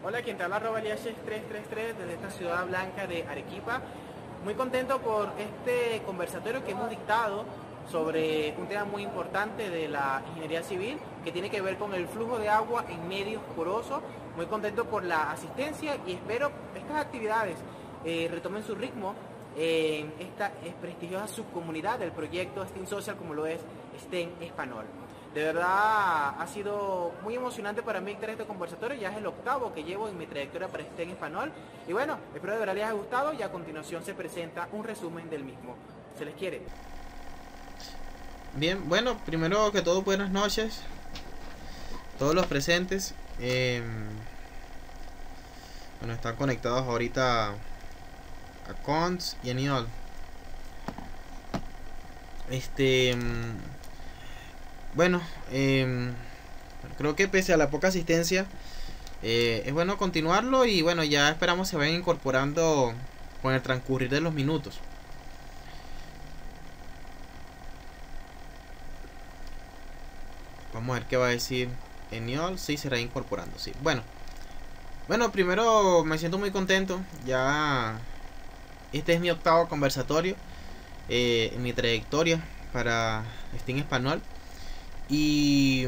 Hola, quien te habla Robaliaches 333 desde esta ciudad blanca de Arequipa. Muy contento por este conversatorio que hemos dictado sobre un tema muy importante de la ingeniería civil que tiene que ver con el flujo de agua en medios porosos. Muy contento por la asistencia y espero estas actividades retomen su ritmo en esta prestigiosa subcomunidad del proyecto STEAM Social como lo es STEM Español. De verdad ha sido muy emocionante para mí tener este conversatorio, ya es el octavo que llevo en mi trayectoria para STEM Español y bueno, espero de verdad les haya gustado y a continuación se presenta un resumen del mismo. Se les quiere. Bien, bueno, primero que todo buenas noches todos los presentes. Bueno, están conectados ahorita a Cons y a Niol. Bueno, creo que pese a la poca asistencia es bueno continuarlo y bueno, ya esperamos se vayan incorporando con el transcurrir de los minutos. Vamos a ver qué va a decir Eniol. Sí, será incorporando, sí. Bueno, primero me siento muy contento. Ya este es mi octavo conversatorio en mi trayectoria para STEAM Español. Y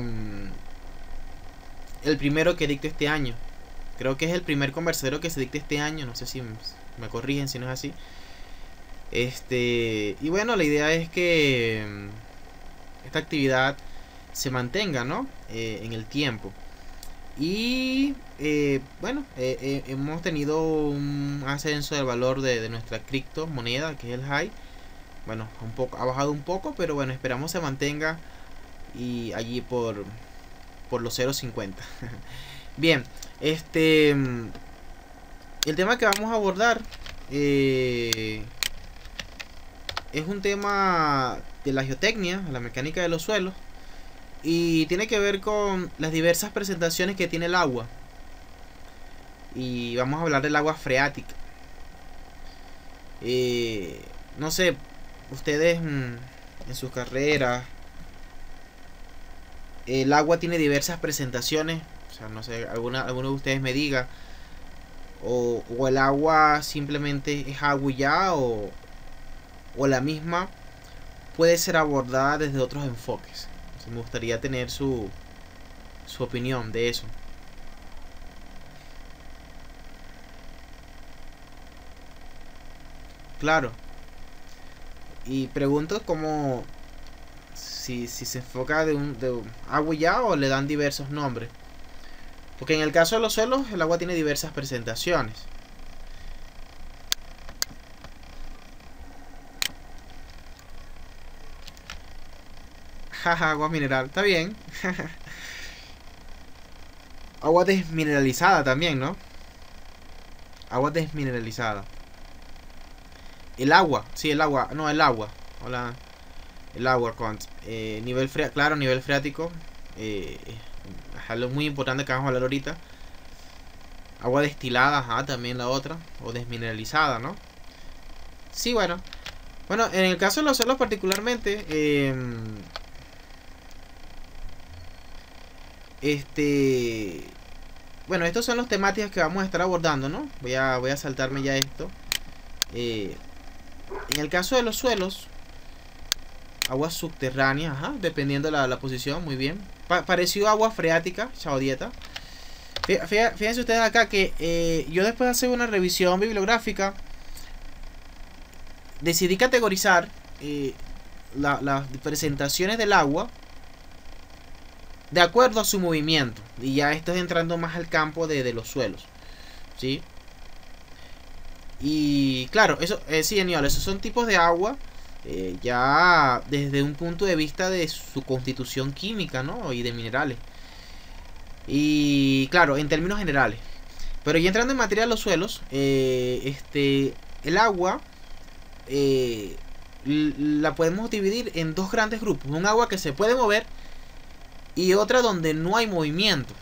el primero que dicto este año. Creo que es el primer conversatorio que se dicta este año. No sé si me corrigen si no es así. Y bueno, la idea es que esta actividad se mantenga, ¿no? En el tiempo. Y bueno, hemos tenido un ascenso del valor de nuestra criptomoneda, que es el HAI. Bueno, ha bajado un poco, pero bueno, esperamos se mantenga y allí por los 0.50. Bien, el tema que vamos a abordar es un tema de la geotecnia, la mecánica de los suelos, y tiene que ver con las diversas presentaciones que tiene el agua. Y vamos a hablar del agua freática. No sé, ustedes en sus carreras, el agua tiene diversas presentaciones. O sea, no sé, alguno de ustedes me diga. O el agua simplemente es agua y ya. O la misma puede ser abordada desde otros enfoques. Me gustaría tener su opinión de eso. Claro. Y pregunto cómo si se enfoca de agua y ya o le dan diversos nombres. Porque en el caso de los suelos el agua tiene diversas presentaciones. Jaja, agua mineral, está bien. Agua desmineralizada también, ¿no? Agua desmineralizada. El agua, sí, el agua. No, el agua. Hola. El agua con nivel freático. Claro, nivel freático. Es algo muy importante que vamos a hablar ahorita. Agua destilada, ajá, también la otra. O desmineralizada, ¿no? Sí, bueno. Bueno, en el caso de los suelos particularmente, bueno, estos son los temáticas que vamos a estar abordando, ¿no? Voy a saltarme ya esto. En el caso de los suelos, aguas subterráneas, ajá, dependiendo la posición, muy bien. Parecido a agua freática, chao dieta. Fíjense ustedes acá que yo después de hacer una revisión bibliográfica, decidí categorizar las presentaciones del agua de acuerdo a su movimiento. Y ya esto es entrando más al campo de los suelos, ¿sí? Y claro, eso sí, Eniol, esos son tipos de agua ya desde un punto de vista de su constitución química, ¿no? Y de minerales. Y claro, en términos generales. Pero ya entrando en materia de los suelos, el agua la podemos dividir en dos grandes grupos. Un agua que se puede mover y otra donde no hay movimiento.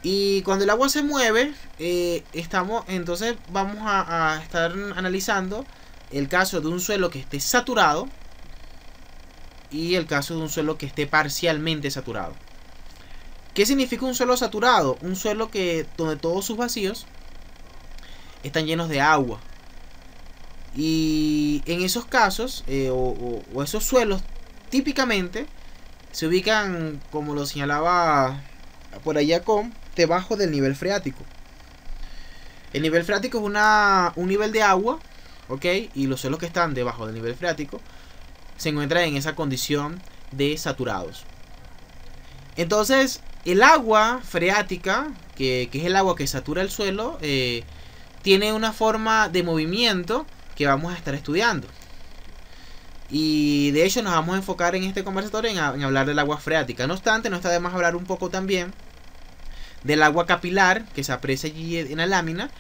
Y cuando el agua se mueve, entonces vamos a estar analizando el caso de un suelo que esté saturado y el caso de un suelo que esté parcialmente saturado. ¿Qué significa un suelo saturado? Un suelo donde todos sus vacíos están llenos de agua. Y en esos casos, o esos suelos, típicamente se ubican, como lo señalaba por allá, debajo del nivel freático. El nivel freático es un nivel de agua, ¿ok? Y los suelos que están debajo del nivel freático se encuentran en esa condición de saturados. Entonces, el agua freática, que es el agua que satura el suelo, tiene una forma de movimiento que vamos a estar estudiando. Y de hecho nos vamos a enfocar en este conversatorio en hablar del agua freática. No obstante, no está de más hablar un poco también del agua capilar que se aprecia allí en la lámina,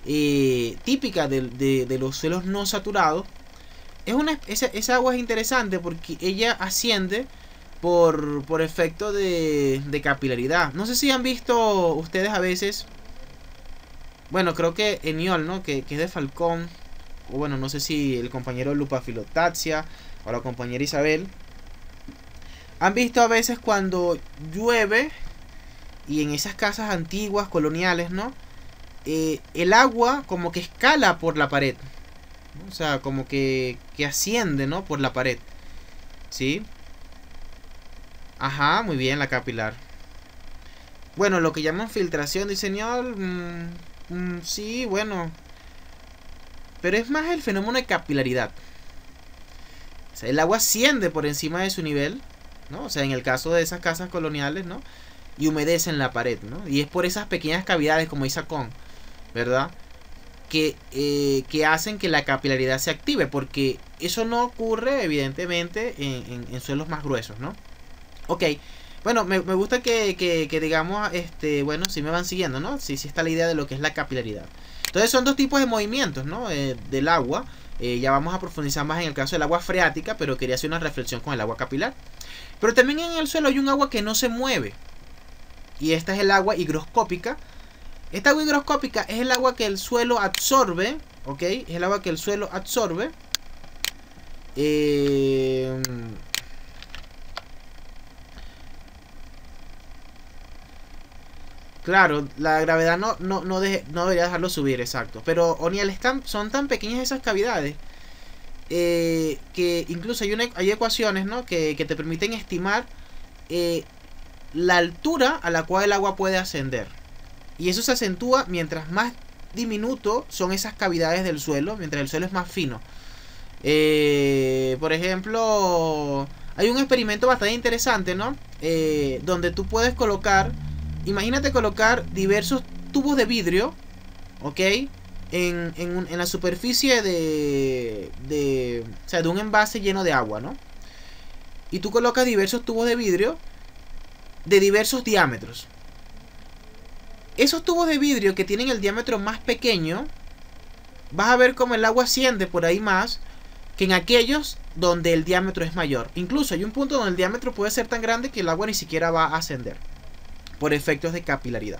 típica de los suelos no saturados. Esa agua es interesante porque ella asciende por efecto de capilaridad. No sé si han visto ustedes a veces, bueno, creo que Eniol, ¿no? que es de Falcón, o bueno, no sé si el compañero Lupa Filotaxia o la compañera Isabel han visto a veces cuando llueve y en esas casas antiguas coloniales, ¿no? El agua como que escala por la pared, ¿no? O sea, como que asciende, ¿no? Por la pared, ¿sí? Ajá, muy bien, la capilar. Bueno, lo que llaman filtración, dice señor, sí, bueno, pero es más el fenómeno de capilaridad. O sea, el agua asciende por encima de su nivel, ¿no? O sea, en el caso de esas casas coloniales, ¿no? Y humedece en la pared, ¿no? Y es por esas pequeñas cavidades, como dice Con, ¿verdad? Que hacen que la capilaridad se active, porque eso no ocurre, evidentemente, en suelos más gruesos, ¿no? Ok, bueno, me gusta que digamos, bueno, si me van siguiendo, ¿no? Sí está la idea de lo que es la capilaridad. Entonces son dos tipos de movimientos, ¿no? Del agua. Ya vamos a profundizar más en el caso del agua freática, pero quería hacer una reflexión con el agua capilar. Pero también en el suelo hay un agua que no se mueve. Y esta es el agua higroscópica. Esta agua higroscópica es el agua que el suelo absorbe, ¿ok? Es el agua que el suelo absorbe. Claro, la gravedad no debería dejarlo subir, exacto. Pero, Oniel, son tan pequeñas esas cavidades que incluso hay ecuaciones, ¿no? que te permiten estimar la altura a la cual el agua puede ascender. Y eso se acentúa mientras más diminuto son esas cavidades del suelo, mientras el suelo es más fino. Por ejemplo, hay un experimento bastante interesante, ¿no? Donde tú puedes colocar, imagínate colocar diversos tubos de vidrio, ¿ok? En la superficie o sea, de un envase lleno de agua, ¿no? Y tú colocas diversos tubos de vidrio de diversos diámetros. Esos tubos de vidrio que tienen el diámetro más pequeño, vas a ver cómo el agua asciende por ahí más que en aquellos donde el diámetro es mayor. Incluso hay un punto donde el diámetro puede ser tan grande que el agua ni siquiera va a ascender por efectos de capilaridad.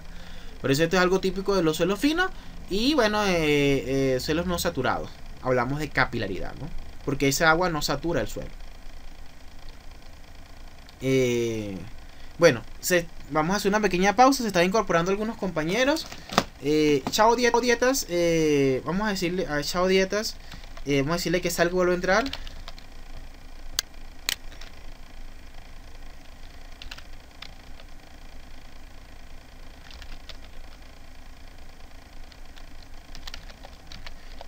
Por eso esto es algo típico de los suelos finos y bueno, suelos no saturados. Hablamos de capilaridad, ¿no? Porque esa agua no satura el suelo. Bueno, vamos a hacer una pequeña pausa. Se están incorporando algunos compañeros. Chao Dietas. Vamos a decirle a Chao Dietas. Vamos a decirle que salga y vuelva a entrar.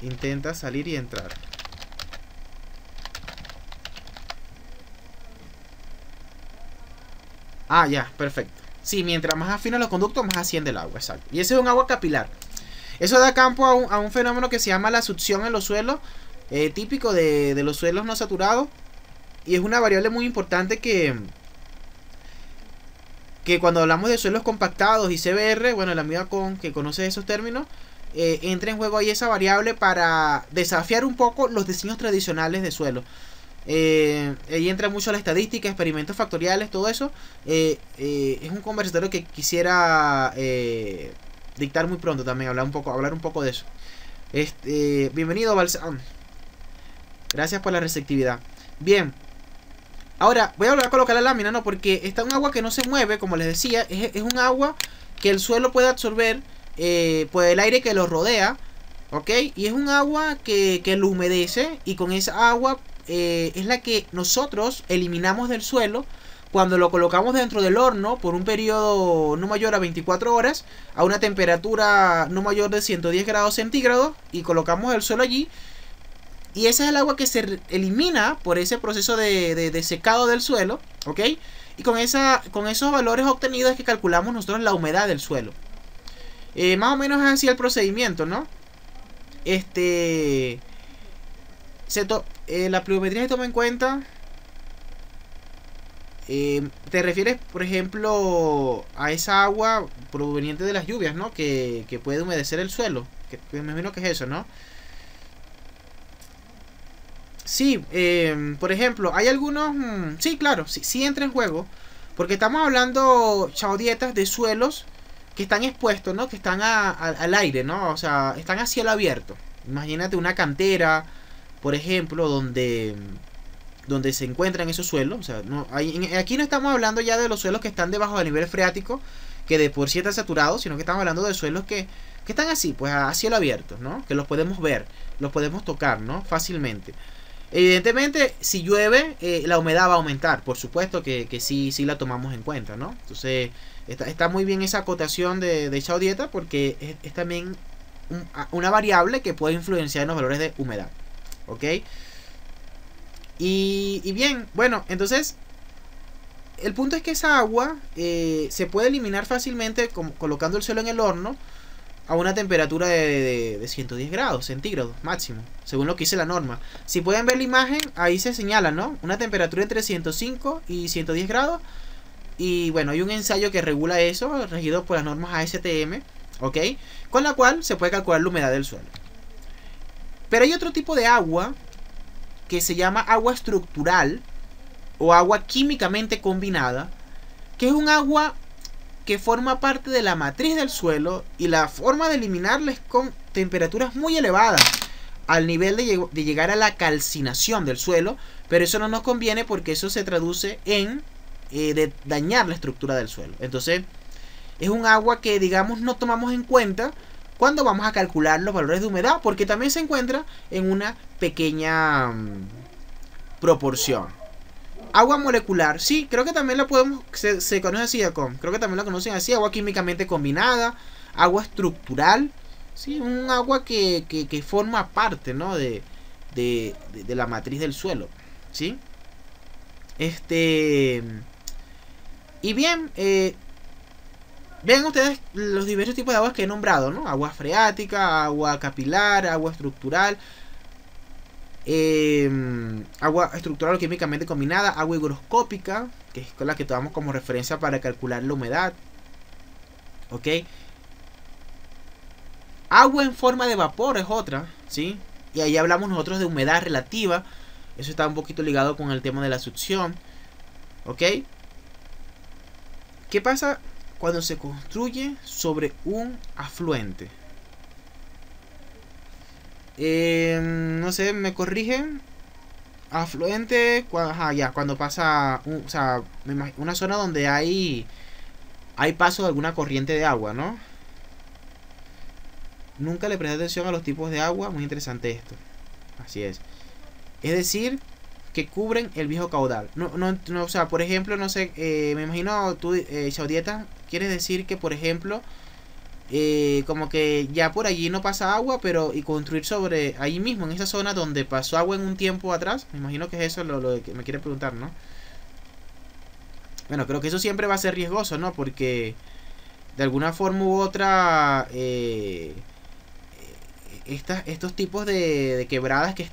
Intenta salir y entrar. Ah, ya, perfecto. Sí, mientras más afinan los conductos, más asciende el agua, exacto. Y ese es un agua capilar. Eso da campo a un fenómeno que se llama la succión en los suelos, típico de los suelos no saturados. Y es una variable muy importante que cuando hablamos de suelos compactados y CBR, bueno, la amiga que conoce esos términos, entra en juego ahí esa variable para desafiar un poco los diseños tradicionales de suelo. Ahí entra mucho la estadística, experimentos factoriales, todo eso. Es un conversatorio que quisiera dictar muy pronto también, hablar un poco de eso. Bienvenido, Balsam. Gracias por la receptividad. Bien, Ahora, voy a volver a colocar la lámina, ¿no? Porque está un agua que no se mueve, como les decía. Es un agua que el suelo puede absorber por el aire que lo rodea, ¿ok? Y es un agua que lo humedece, y con esa agua es la que nosotros eliminamos del suelo cuando lo colocamos dentro del horno por un periodo no mayor a 24 horas, a una temperatura no mayor de 110 grados centígrados, y colocamos el suelo allí. Y esa es el agua que se elimina por ese proceso de secado del suelo, ¿ok? Y con esos valores obtenidos es que calculamos nosotros la humedad del suelo. Más o menos es así el procedimiento, ¿no? La pluviometría se toma en cuenta. Te refieres, por ejemplo, a esa agua proveniente de las lluvias, ¿no? Que puede humedecer el suelo. Que me imagino que es eso, ¿no? Sí, por ejemplo, hay algunos... sí, claro, sí entra en juego. Porque estamos hablando, chaudietas, de suelos que están expuestos, ¿no? Que están al aire, ¿no? O sea, están a cielo abierto. Imagínate una cantera, por ejemplo, donde se encuentran esos suelos. O sea, aquí no estamos hablando ya de los suelos que están debajo del nivel freático, que de por sí están saturados, sino que estamos hablando de suelos que están así, pues a cielo abierto, ¿no? Que los podemos ver, los podemos tocar, ¿no? Fácilmente. Evidentemente, si llueve, la humedad va a aumentar. Por supuesto que sí la tomamos en cuenta, ¿no? Entonces, está muy bien esa acotación de Chaudieta, porque es también una variable que puede influenciar en los valores de humedad. ¿Ok? Y bien, bueno, entonces, el punto es que esa agua se puede eliminar fácilmente colocando el suelo en el horno a una temperatura de 110 grados centígrados máximo, según lo que dice la norma. Si pueden ver la imagen, ahí se señala, ¿no? Una temperatura entre 105 y 110 grados. Y bueno, hay un ensayo que regula eso, regido por las normas ASTM, ¿ok? Con la cual se puede calcular la humedad del suelo. Pero hay otro tipo de agua que se llama agua estructural o agua químicamente combinada, que es un agua que forma parte de la matriz del suelo, y la forma de eliminarla es con temperaturas muy elevadas, al nivel de llegar a la calcinación del suelo. Pero eso no nos conviene, porque eso se traduce en de dañar la estructura del suelo. Entonces es un agua que, digamos, no tomamos en cuenta cuando vamos a calcular los valores de humedad, porque también se encuentra en una pequeña proporción. Agua molecular, sí, creo que también la podemos, se conoce así, creo que también la conocen así, agua químicamente combinada, agua estructural, sí, un agua que forma parte, ¿no? de la matriz del suelo, ¿sí? Y bien, vean ustedes los diversos tipos de aguas que he nombrado, ¿no? Agua freática, agua capilar, agua estructural, agua estructural o químicamente combinada, agua higroscópica, que es la que tomamos como referencia para calcular la humedad, ¿ok? Agua en forma de vapor es otra, ¿sí? Y ahí hablamos nosotros de humedad relativa. Eso está un poquito ligado con el tema de la succión, ¿ok? ¿Qué pasa cuando se construye sobre un afluente? No sé, me corrigen. Afluente, cuando pasa una zona donde hay paso de alguna corriente de agua, ¿no? Nunca le presté atención a los tipos de agua. Muy interesante esto. Así es. Es decir, que cubren el viejo caudal. No, o sea, por ejemplo, no sé, me imagino tú, Chaudieta, quieres decir que, por ejemplo, como que ya por allí no pasa agua, pero y construir sobre ahí mismo, en esa zona donde pasó agua en un tiempo atrás. Me imagino que es eso lo que me quiere preguntar, ¿no? Bueno, creo que eso siempre va a ser riesgoso, ¿no? Porque de alguna forma u otra estos tipos de quebradas que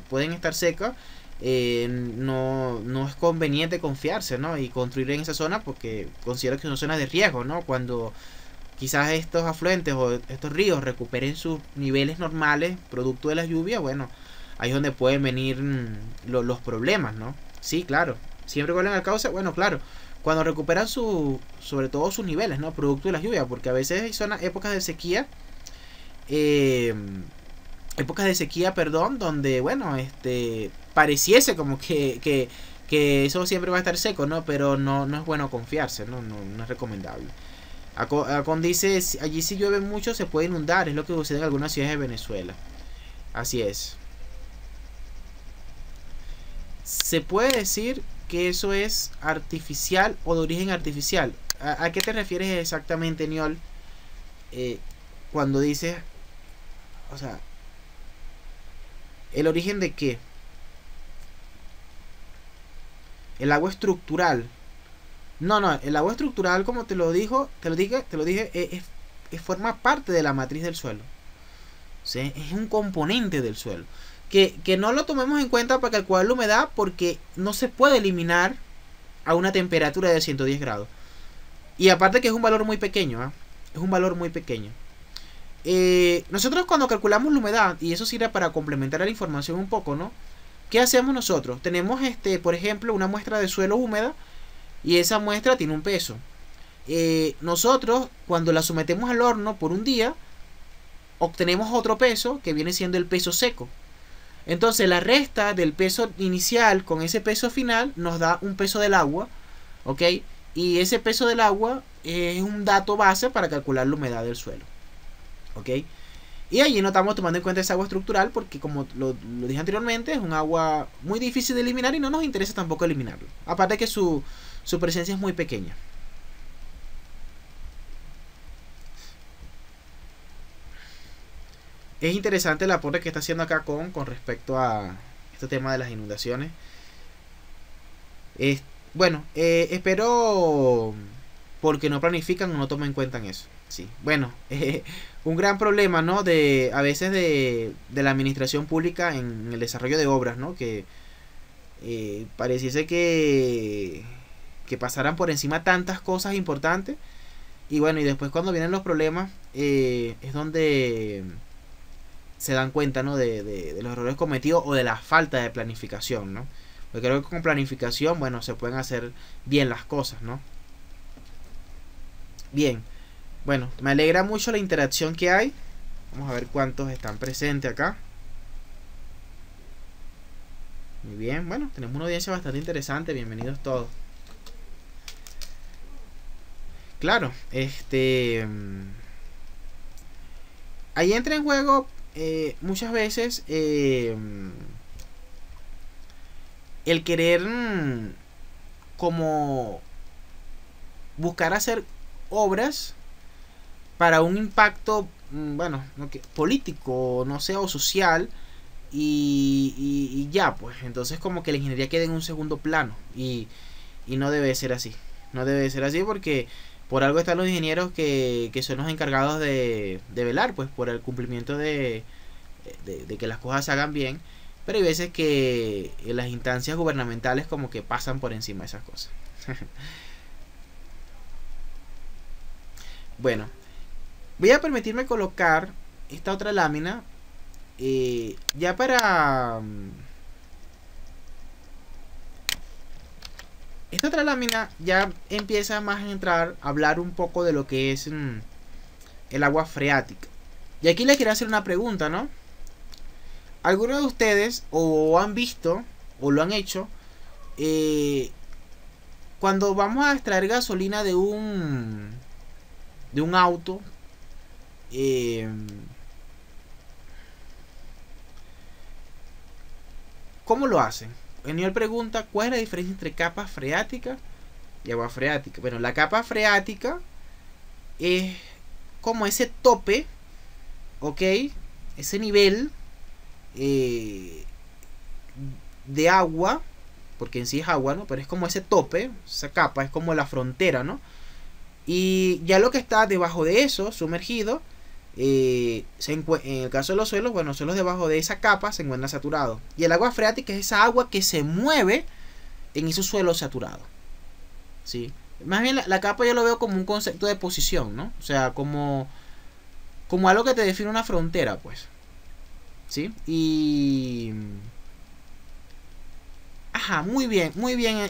pueden estar secas, no es conveniente confiarse, ¿no? Y construir en esa zona, porque considero que son zonas de riesgo, ¿no? Cuando quizás estos afluentes o estos ríos recuperen sus niveles normales producto de las lluvias, bueno, ahí es donde pueden venir los problemas, ¿no? Sí, claro. Siempre vuelven al cauce, bueno, claro. Cuando recuperan sobre todo sus niveles, ¿no? Producto de las lluvias, porque a veces hay épocas de sequía, donde, bueno, pareciese como que que eso siempre va a estar seco, ¿no? Pero no es bueno confiarse, no es recomendable. Acon dice, allí si llueve mucho se puede inundar, es lo que sucede en algunas ciudades de Venezuela. Así es. Se puede decir que eso es artificial o de origen artificial. ¿A qué te refieres exactamente, Niol? Cuando dices, o sea, ¿el origen de qué? El agua estructural. No, el agua estructural, como te lo dije, forma parte de la matriz del suelo. ¿Sí? Es un componente del suelo. Que no lo tomemos en cuenta para calcular la humedad, porque no se puede eliminar a una temperatura de 110 grados. Y aparte que es un valor muy pequeño, ¿eh? Es un valor muy pequeño. Nosotros cuando calculamos la humedad, y eso sirve para complementar la información un poco, ¿no? ¿Qué hacemos nosotros? Tenemos, por ejemplo, una muestra de suelo húmeda, y esa muestra tiene un peso. Nosotros, cuando la sometemos al horno por un día, obtenemos otro peso, que viene siendo el peso seco. Entonces la resta del peso inicial con ese peso final nos da un peso del agua, ¿ok? Y ese peso del agua es un dato base para calcular la humedad del suelo, ¿ok? Y allí no estamos tomando en cuenta esa agua estructural porque, como lo dije anteriormente, es un agua muy difícil de eliminar y no nos interesa tampoco eliminarlo. Aparte que su presencia es muy pequeña. Es interesante el aporte que está haciendo acá con respecto a este tema de las inundaciones. Bueno, espero porque no planifican o no toman en cuenta eso. Sí, bueno, un gran problema, ¿no? A veces de la administración pública en el desarrollo de obras, ¿no? Que pareciese que pasaran por encima tantas cosas importantes. Y bueno, y después cuando vienen los problemas es donde se dan cuenta, ¿no? de los errores cometidos o de la falta de planificación, ¿no? Porque creo que con planificación, bueno, se pueden hacer bien las cosas, ¿no? Bien, bueno, me alegra mucho la interacción que hay. Vamos a ver cuántos están presentes acá. Muy bien, bueno, tenemos una audiencia bastante interesante. Bienvenidos todos. Claro, ahí entra en juego muchas veces el querer como buscar hacer obras para un impacto, bueno, político, no sé, o social, y ya, pues, entonces como que la ingeniería queda en un segundo plano, y no debe ser así. No debe ser así porque por algo están los ingenieros que son los encargados de velar, pues, por el cumplimiento de que las cosas se hagan bien. Pero hay veces que las instancias gubernamentales como que pasan por encima de esas cosas. Bueno, voy a permitirme colocar esta otra lámina ya para... Esta otra lámina ya empieza más a entrar a hablar un poco de lo que es el agua freática. Y aquí les quiero hacer una pregunta, ¿no? ¿Algunos de ustedes o han visto o lo han hecho cuando vamos a extraer gasolina de un auto? ¿Cómo lo hacen? Eniol pregunta, ¿cuál es la diferencia entre capa freática y agua freática? Bueno, la capa freática es como ese tope, ¿ok? Ese nivel de agua, porque en sí es agua, ¿no? Pero es como ese tope, esa capa, es como la frontera, ¿no? Y ya lo que está debajo de eso, sumergido, en el caso de los suelos, bueno, los suelos debajo de esa capa se encuentran saturados. Y el agua freática es esa agua que se mueve en esos suelos saturados, ¿sí? Más bien la capa yo lo veo como un concepto de posición, ¿no? O sea, como algo que te define una frontera, pues, ¿sí? Y... Ajá, muy bien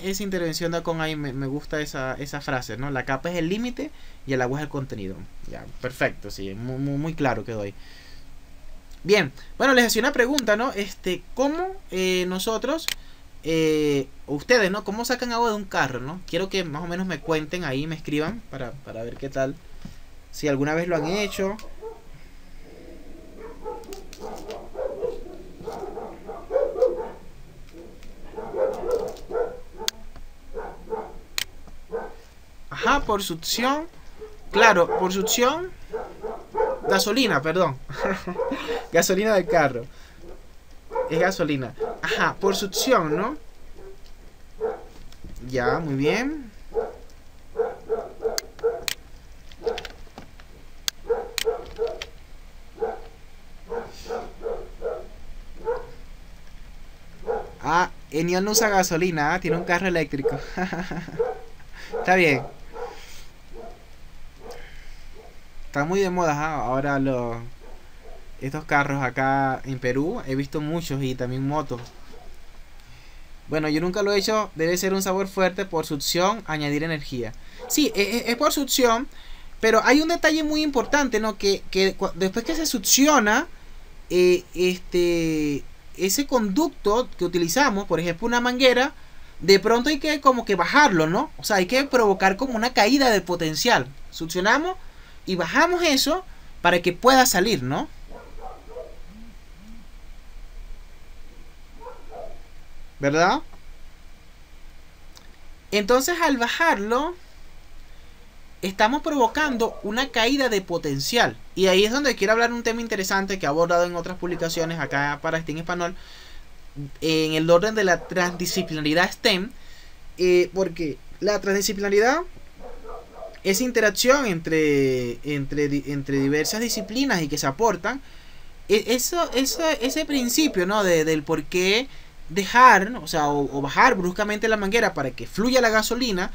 esa intervención de Acon ahí, me gusta esa frase, ¿no? La capa es el límite y el agua es el contenido. Ya, perfecto, sí, muy claro quedó ahí. Bien, bueno, les hacía una pregunta, ¿no? ¿Cómo nosotros ustedes, ¿no? ¿Cómo sacan agua de un carro, ¿no? Quiero que más o menos me cuenten ahí, me escriban para ver qué tal. Si alguna vez lo han hecho. Ajá, por succión. Claro, por succión. Gasolina, perdón. Gasolina del carro. Es gasolina. Ajá, por succión, ¿no? Ya, muy bien. Ah, Eniol no usa gasolina, tiene un carro eléctrico. Está bien. Está muy de moda, ahora estos carros acá en Perú. He visto muchos y también motos. Bueno, yo nunca lo he hecho. Debe ser un sabor fuerte por succión, añadir energía. Sí, es por succión. Pero hay un detalle muy importante, ¿no? Que después que se succiona, ese conducto que utilizamos, por ejemplo una manguera, de pronto hay que como que bajarlo, ¿no? O sea, hay que provocar como una caída de potencial. Succionamos y bajamos eso para que pueda salir, ¿no? ¿Verdad? Entonces al bajarlo estamos provocando una caída de potencial. Y ahí es donde quiero hablar de un tema interesante que he abordado en otras publicaciones acá para Steam Español, en el orden de la transdisciplinaridad STEM, porque la transdisciplinaridad es interacción entre diversas disciplinas y que se aportan. Ese principio, ¿no? Del por qué dejar, ¿no? O sea, o bajar bruscamente la manguera para que fluya la gasolina,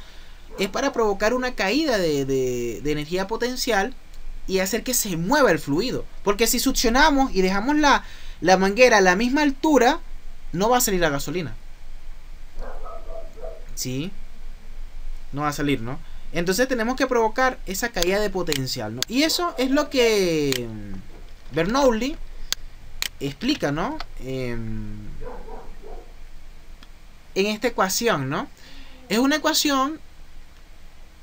es para provocar una caída de energía potencial y hacer que se mueva el fluido. Porque si succionamos y dejamos la manguera a la misma altura, no va a salir la gasolina. ¿Sí? No va a salir, ¿no? Entonces tenemos que provocar esa caída de potencial, ¿no? Y eso es lo que Bernoulli explica, ¿no? En esta ecuación, ¿no? Es una ecuación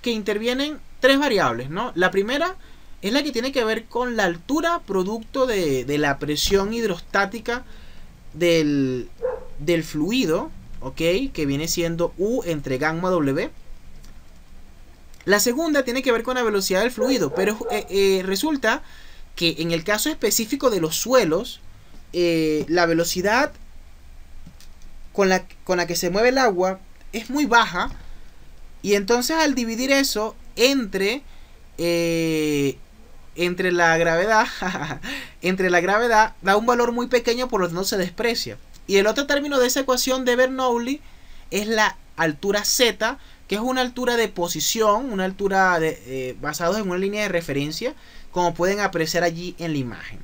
que intervienen tres variables, ¿no? La primera es la que tiene que ver con la altura producto de la presión hidrostática del fluido, ¿ok? Que viene siendo U entre gamma W. La segunda tiene que ver con la velocidad del fluido, pero resulta que en el caso específico de los suelos, la velocidad con la que se mueve el agua es muy baja. Y entonces al dividir eso entre la gravedad, entre la gravedad, da un valor muy pequeño, por lo tanto se desprecia. Y el otro término de esa ecuación de Bernoulli es la altura z, que es una altura de posición, una altura basada en una línea de referencia, como pueden apreciar allí en la imagen.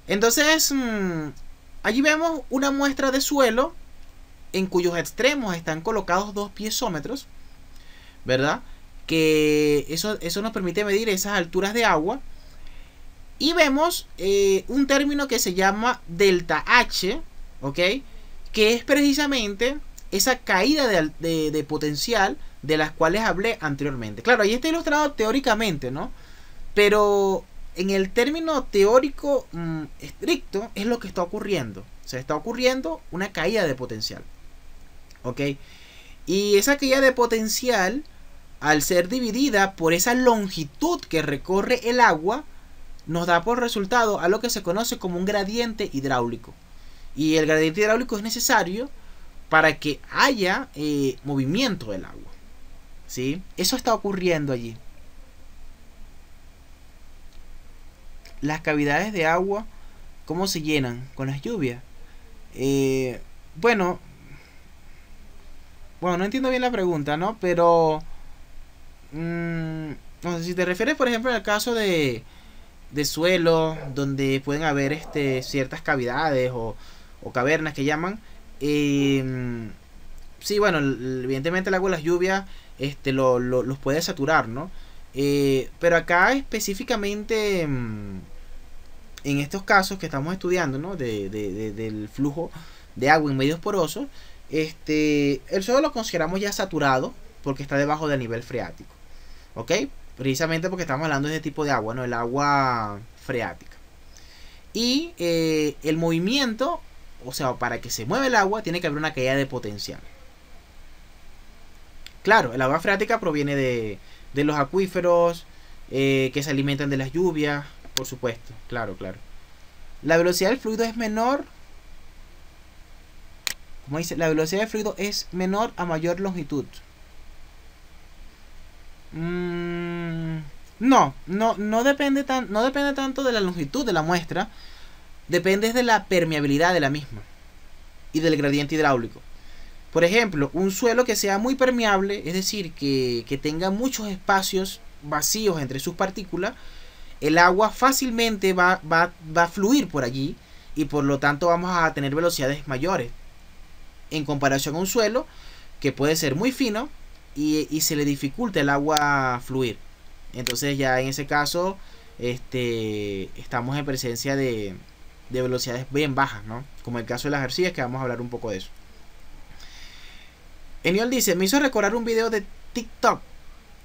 Entonces, allí vemos una muestra de suelo en cuyos extremos están colocados dos piezómetros, ¿verdad? Que eso nos permite medir esas alturas de agua. Y vemos un término que se llama delta H, ¿ok? Que es precisamente esa caída de potencial de las cuales hablé anteriormente. Claro, ahí está ilustrado teóricamente, ¿no? Pero en el término teórico estricto es lo que está ocurriendo. O sea, está ocurriendo una caída de potencial, ¿ok? Y esa caída de potencial, al ser dividida por esa longitud que recorre el agua, nos da por resultado a lo que se conoce como un gradiente hidráulico. Y el gradiente hidráulico es necesario para que haya movimiento del agua, ¿sí? Eso está ocurriendo allí. Las cavidades de agua, ¿cómo se llenan? Con las lluvias. Bueno, no entiendo bien la pregunta, ¿no? Pero no sé, si te refieres, por ejemplo, al caso de suelo donde pueden haber ciertas cavidades o cavernas que llaman, sí, bueno, evidentemente el agua de las lluvias los puede saturar, ¿no? Pero acá específicamente en estos casos que estamos estudiando, ¿no? Del flujo de agua en medios porosos, el suelo lo consideramos ya saturado porque está debajo del nivel freático. ¿Ok? Precisamente porque estamos hablando de este tipo de agua, ¿no? El agua freática. Y el movimiento, o sea, para que se mueva el agua, tiene que haber una caída de potencial. Claro, el agua freática proviene de los acuíferos, que se alimentan de las lluvias, por supuesto, claro. La velocidad del fluido es menor. Como dice, la velocidad del fluido es menor a mayor longitud. No depende tanto de la longitud de la muestra. Depende de la permeabilidad de la misma y del gradiente hidráulico. Por ejemplo, un suelo que sea muy permeable, es decir, que tenga muchos espacios vacíos entre sus partículas, el agua fácilmente va a fluir por allí y por lo tanto vamos a tener velocidades mayores en comparación a un suelo que puede ser muy fino y se le dificulta el agua fluir. Entonces ya en ese caso estamos en presencia de velocidades bien bajas, ¿no? Como el caso de las arcillas, que vamos a hablar un poco de eso. Eniol dice, me hizo recordar un video de TikTok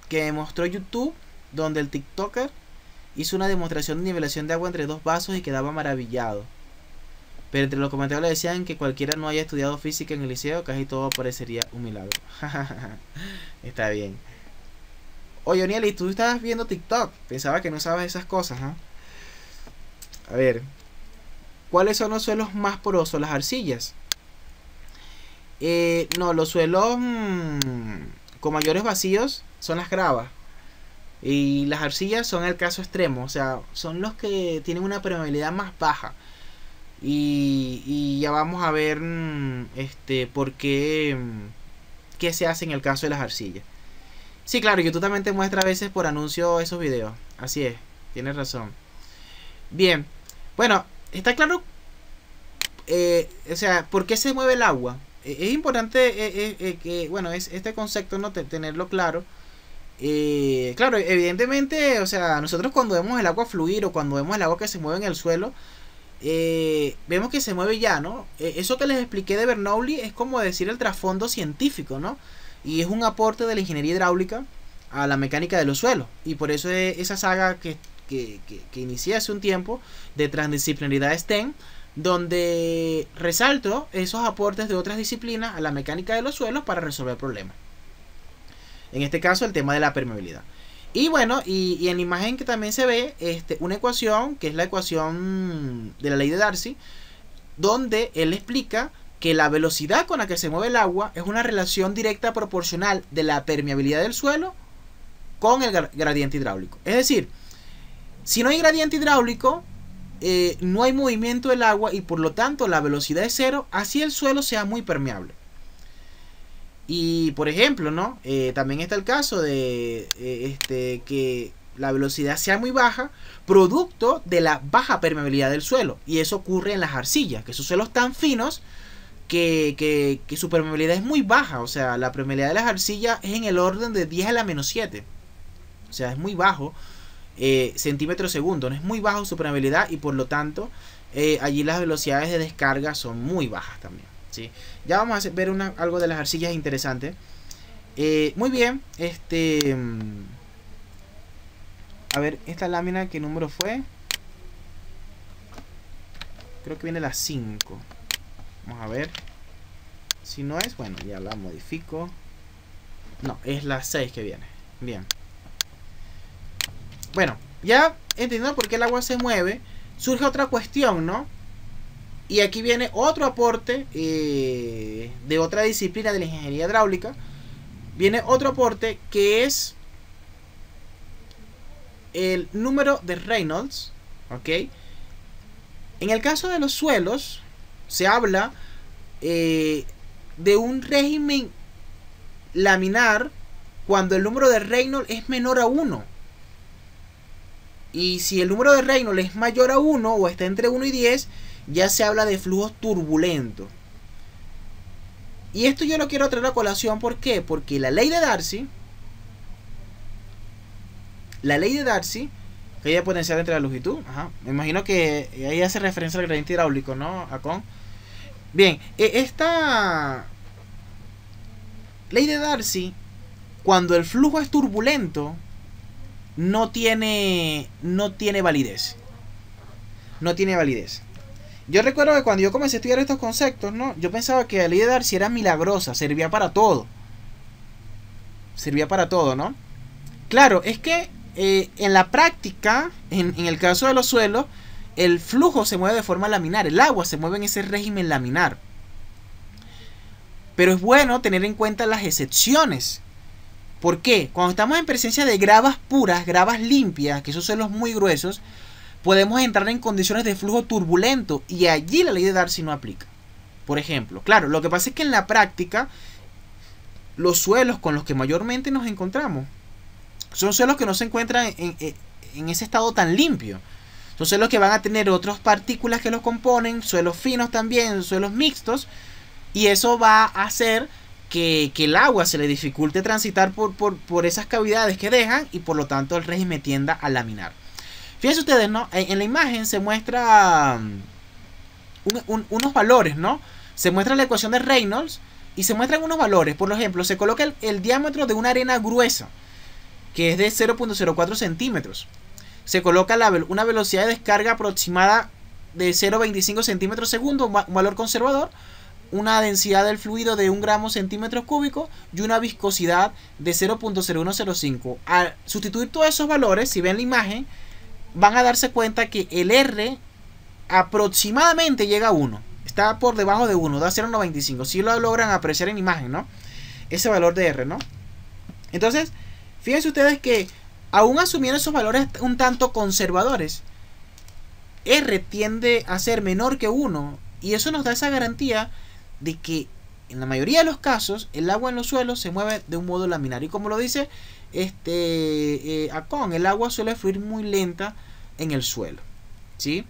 que me mostró YouTube, donde el TikToker hizo una demostración de nivelación de agua entre dos vasos y quedaba maravillado. Pero entre los comentarios le decían que cualquiera no haya estudiado física en el liceo, casi todo parecería un milagro. Está bien. Oye, Oniel, ¿y tú estabas viendo TikTok? Pensaba que no sabes esas cosas, ¿no? A ver, ¿cuáles son los suelos más porosos? Las arcillas. No, los suelos con mayores vacíos son las gravas. Y las arcillas son el caso extremo. O sea, son los que tienen una permeabilidad más baja. Y ya vamos a ver por qué se hace en el caso de las arcillas. Sí, claro, YouTube también te muestra a veces por anuncio esos videos. Así es, tienes razón. Bien, bueno, está claro. O sea, ¿por qué se mueve el agua? Es importante que, bueno, es este concepto, ¿no? Tenerlo claro. Claro, evidentemente, o sea, nosotros cuando vemos el agua fluir o cuando vemos el agua que se mueve en el suelo, vemos que se mueve ya, ¿no? Eso que les expliqué de Bernoulli es como decir el trasfondo científico, ¿no? Y es un aporte de la ingeniería hidráulica a la mecánica de los suelos. Y por eso esa saga que inicié hace un tiempo de transdisciplinaridad STEM, donde resalto esos aportes de otras disciplinas a la mecánica de los suelos para resolver problemas. En este caso el tema de la permeabilidad. Y bueno, y en la imagen que también se ve una ecuación, que es la ecuación de la ley de Darcy, donde él explica que la velocidad con la que se mueve el agua es una relación directa proporcional de la permeabilidad del suelo con el gradiente hidráulico. Es decir, si no hay gradiente hidráulico, no hay movimiento del agua y por lo tanto la velocidad es cero, así el suelo sea muy permeable. Y por ejemplo, ¿no? También está el caso de que la velocidad sea muy baja, producto de la baja permeabilidad del suelo. Y eso ocurre en las arcillas, que esos suelos tan finos que su permeabilidad es muy baja. O sea, la permeabilidad de las arcillas es en el orden de 10 a la menos 7. O sea, es muy bajo, centímetros segundo. No es muy bajo su permeabilidad y por lo tanto allí las velocidades de descarga son muy bajas también. ¿Sí? Ya vamos a ver algo de las arcillas interesante. Muy bien. A ver, esta lámina, ¿qué número fue? Creo que viene la 5. Vamos a ver. Si no es, bueno, ya la modifico. No, es la 6 que viene. Bien. Bueno, ya entendiendo por qué el agua se mueve, surge otra cuestión, ¿no? Y aquí viene otro aporte de otra disciplina de la ingeniería hidráulica. Viene otro aporte que es el número de Reynolds. ¿Ok? En el caso de los suelos, se habla de un régimen laminar cuando el número de Reynolds es menor a 1. Y si el número de Reynolds es mayor a 1 o está entre 1 y 10, ya se habla de flujos turbulentos. Y esto yo lo quiero traer a colación, ¿por qué? Porque la ley de Darcy, que hay potencial entre la longitud, me imagino que ahí hace referencia al gradiente hidráulico, ¿no? Bien, esta ley de Darcy, cuando el flujo es turbulento, no tiene validez. No tiene validez. Yo recuerdo que cuando yo comencé a estudiar estos conceptos, ¿no? Yo pensaba que la ley de Darcy era milagrosa, servía para todo. Servía para todo, ¿no? Claro, es que en la práctica, en el caso de los suelos, el flujo se mueve de forma laminar, el agua se mueve en ese régimen laminar. Pero es bueno tener en cuenta las excepciones. ¿Por qué? Cuando estamos en presencia de gravas puras, gravas limpias, que esos suelos muy gruesos, podemos entrar en condiciones de flujo turbulento y allí la ley de Darcy no aplica. Por ejemplo, claro, lo que pasa es que en la práctica los suelos con los que mayormente nos encontramos son suelos que no se encuentran en ese estado tan limpio. Son suelos que van a tener otras partículas que los componen, suelos finos también, suelos mixtos, y eso va a hacer que el agua se le dificulte transitar por esas cavidades que dejan y por lo tanto el régimen tienda a laminar. Fíjense ustedes, ¿no? En la imagen se muestra unos valores, ¿no? Se muestra la ecuación de Reynolds y se muestran unos valores. Por ejemplo, se coloca el diámetro de una arena gruesa, que es de 0.04 centímetros. Se coloca una velocidad de descarga aproximada de 0.25 centímetros segundo, un valor conservador, una densidad del fluido de 1 gramo centímetros cúbicos y una viscosidad de 0.0105. Al sustituir todos esos valores, si ven la imagen, van a darse cuenta que el R aproximadamente llega a 1. Está por debajo de 1, da 0.95. Si lo logran apreciar en imagen, ¿no? Ese valor de R, ¿no? Entonces, fíjense ustedes que aún asumiendo esos valores un tanto conservadores, R tiende a ser menor que 1 y eso nos da esa garantía de que en la mayoría de los casos el agua en los suelos se mueve de un modo laminar. Y como lo dice Acon, el agua suele fluir muy lenta en el suelo, ¿sí?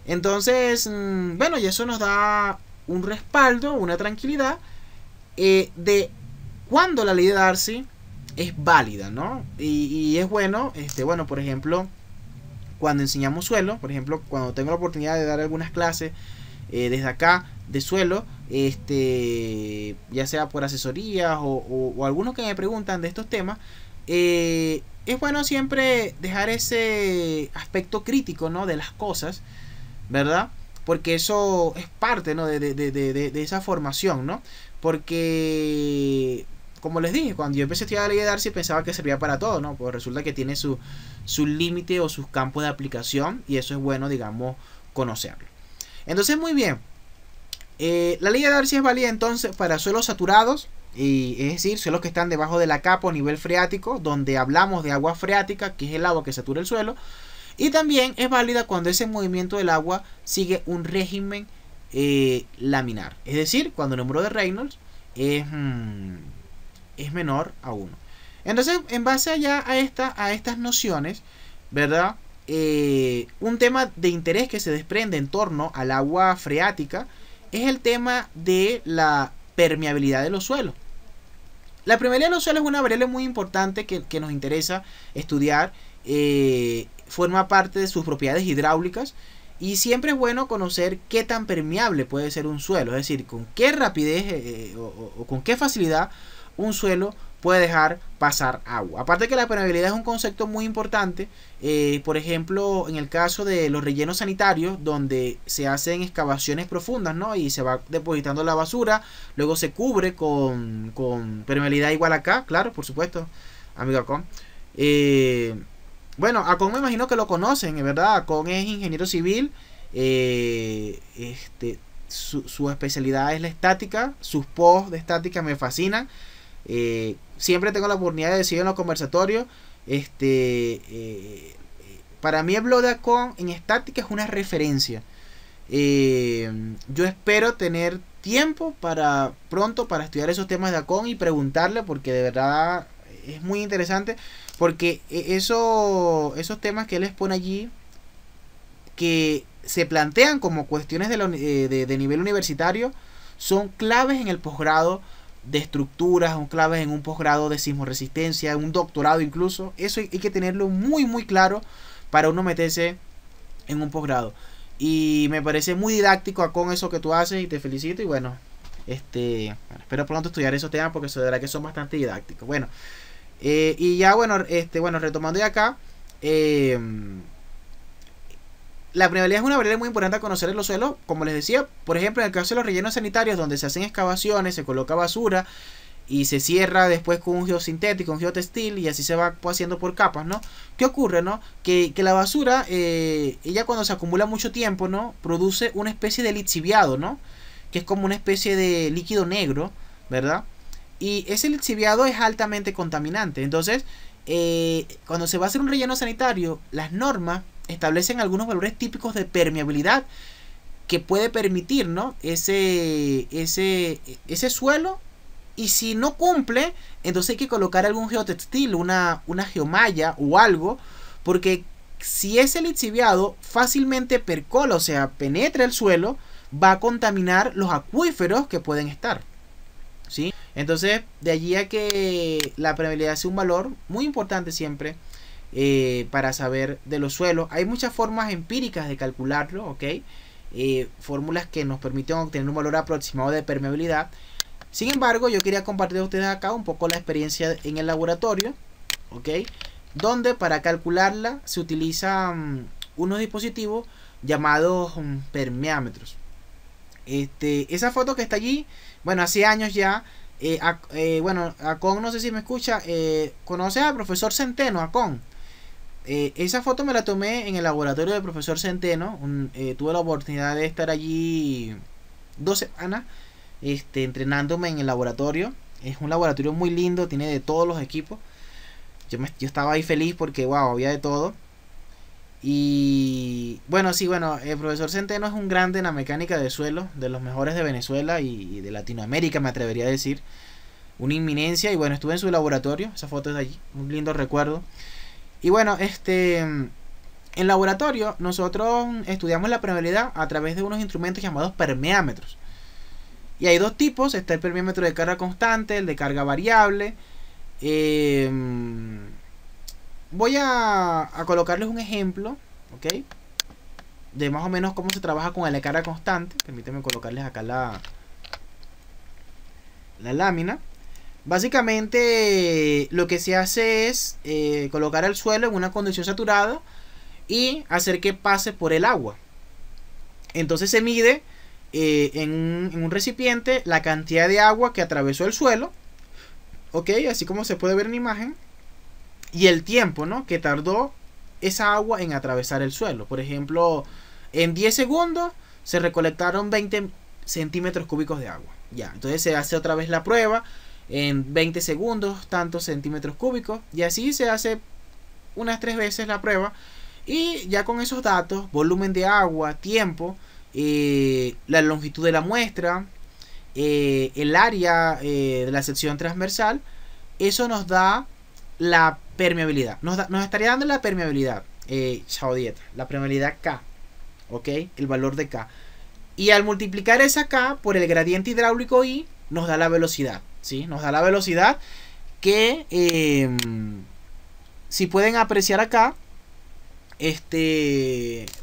Entonces, bueno, y eso nos da un respaldo, una tranquilidad de cuando la ley de Darcy es válida, ¿no? Y es bueno, bueno, por ejemplo, cuando enseñamos suelo, por ejemplo, cuando tengo la oportunidad de dar algunas clases desde acá de suelo, ya sea por asesorías o algunos que me preguntan de estos temas, es bueno siempre dejar ese aspecto crítico, ¿no? De las cosas, ¿verdad? Porque eso es parte, ¿no? de esa formación, ¿no? Porque, como les dije, cuando yo empecé a estudiar la ley de Darcy pensaba que servía para todo, ¿no? Pues resulta que tiene su límite o sus campos de aplicación y eso es bueno, digamos, conocerlo. Entonces, muy bien. La ley de Darcy es válida entonces para suelos saturados, es decir, suelos que están debajo de la capa o nivel freático, donde hablamos de agua freática, que es el agua que satura el suelo. Y también es válida cuando ese movimiento del agua sigue un régimen laminar, es decir, cuando el número de Reynolds es menor a 1. Entonces, en base allá a estas nociones, ¿verdad? Un tema de interés que se desprende en torno al agua freática es el tema de la permeabilidad de los suelos. La permeabilidad de los suelos es una variable muy importante que nos interesa estudiar. Forma parte de sus propiedades hidráulicas y siempre es bueno conocer qué tan permeable puede ser un suelo, es decir, con qué rapidez o con qué facilidad un suelo puede dejar pasar agua. Aparte que la permeabilidad es un concepto muy importante, por ejemplo, en el caso de los rellenos sanitarios, donde se hacen excavaciones profundas, ¿no? Y se va depositando la basura, luego se cubre con permeabilidad igual acá, claro, por supuesto, amigo Acon. Bueno, Acon me imagino que lo conocen, ¿verdad? Acon es ingeniero civil, su especialidad es la estática, sus posts de estática me fascinan. Siempre tengo la oportunidad de decir en los conversatorios, para mí el blog de Acon en estática es una referencia. Yo espero tener tiempo pronto para estudiar esos temas de Acon y preguntarle, porque de verdad es muy interesante, porque esos temas que él expone allí, que se plantean como cuestiones de nivel universitario, son claves en el posgrado de estructuras, son claves en un posgrado de sismoresistencia, un doctorado incluso. Eso hay que tenerlo muy muy claro para uno meterse en un posgrado. Y me parece muy didáctico con eso que tú haces y te felicito. Y bueno, Bueno, espero pronto estudiar esos temas porque de verdad que son bastante didácticos. Bueno, y ya bueno, retomando de acá, la permeabilidad es una variable muy importante a conocer en los suelos, como les decía, por ejemplo, en el caso de los rellenos sanitarios, donde se hacen excavaciones, se coloca basura y se cierra después con un geosintético, un geotextil, y así se va haciendo por capas, ¿no? ¿Qué ocurre, no? Que la basura, ella cuando se acumula mucho tiempo, ¿no? Produce una especie de lixiviado, ¿no? Que es como una especie de líquido negro, ¿verdad? Y ese lixiviado es altamente contaminante. Entonces, cuando se va a hacer un relleno sanitario, las normas establecen algunos valores típicos de permeabilidad que puede permitir, ¿no? ese suelo. Y si no cumple, entonces hay que colocar algún geotextil, una geomalla o algo, porque si ese lixiviado fácilmente percola, o sea, penetra el suelo, va a contaminar los acuíferos que pueden estar, ¿sí? Entonces, de allí a que la permeabilidad sea un valor muy importante siempre para saber de los suelos. Hay muchas formas empíricas de calcularlo, ¿ok? Fórmulas que nos permiten obtener un valor aproximado de permeabilidad. Sin embargo, yo quería compartir a ustedes acá un poco la experiencia en el laboratorio, ¿ok? Donde para calcularla se utilizan unos dispositivos llamados permeámetros. Esa foto que está allí, bueno, hace años ya, bueno, Acon, no sé si me escucha, ¿conoce al profesor Centeno, Acon? Esa foto me la tomé en el laboratorio del profesor Centeno. Tuve la oportunidad de estar allí 2 semanas entrenándome en el laboratorio. Es un laboratorio muy lindo, tiene de todos los equipos. Yo estaba ahí feliz porque wow, había de todo. Y bueno, sí, bueno, el profesor Centeno es un grande en la mecánica de suelo, de los mejores de Venezuela y de Latinoamérica, me atrevería a decir. Una inminencia. Y bueno, estuve en su laboratorio. Esa foto es de allí, un lindo recuerdo. Y bueno, en laboratorio nosotros estudiamos la permeabilidad a través de unos instrumentos llamados permeámetros. Y hay 2 tipos, está el permeámetro de carga constante, el de carga variable. Voy a colocarles un ejemplo, ¿ok? De más o menos cómo se trabaja con el de carga constante. Permítanme colocarles acá la lámina. Básicamente lo que se hace es colocar el suelo en una condición saturada y hacer que pase por el agua. Entonces se mide en un recipiente la cantidad de agua que atravesó el suelo, ok, así como se puede ver en la imagen, y el tiempo, ¿no?, que tardó esa agua en atravesar el suelo. Por ejemplo, en 10 segundos se recolectaron 20 centímetros cúbicos de agua. Ya, entonces se hace otra vez la prueba. En 20 segundos, tantos centímetros cúbicos. Y así se hace unas 3 veces la prueba. Y ya con esos datos, volumen de agua, tiempo, la longitud de la muestra, el área de la sección transversal, eso nos da la permeabilidad. Nos estaría dando la permeabilidad, la permeabilidad K. ¿Ok? El valor de K. Y al multiplicar esa K por el gradiente hidráulico I, nos da la velocidad. ¿Sí? Nos da la velocidad que, si pueden apreciar acá,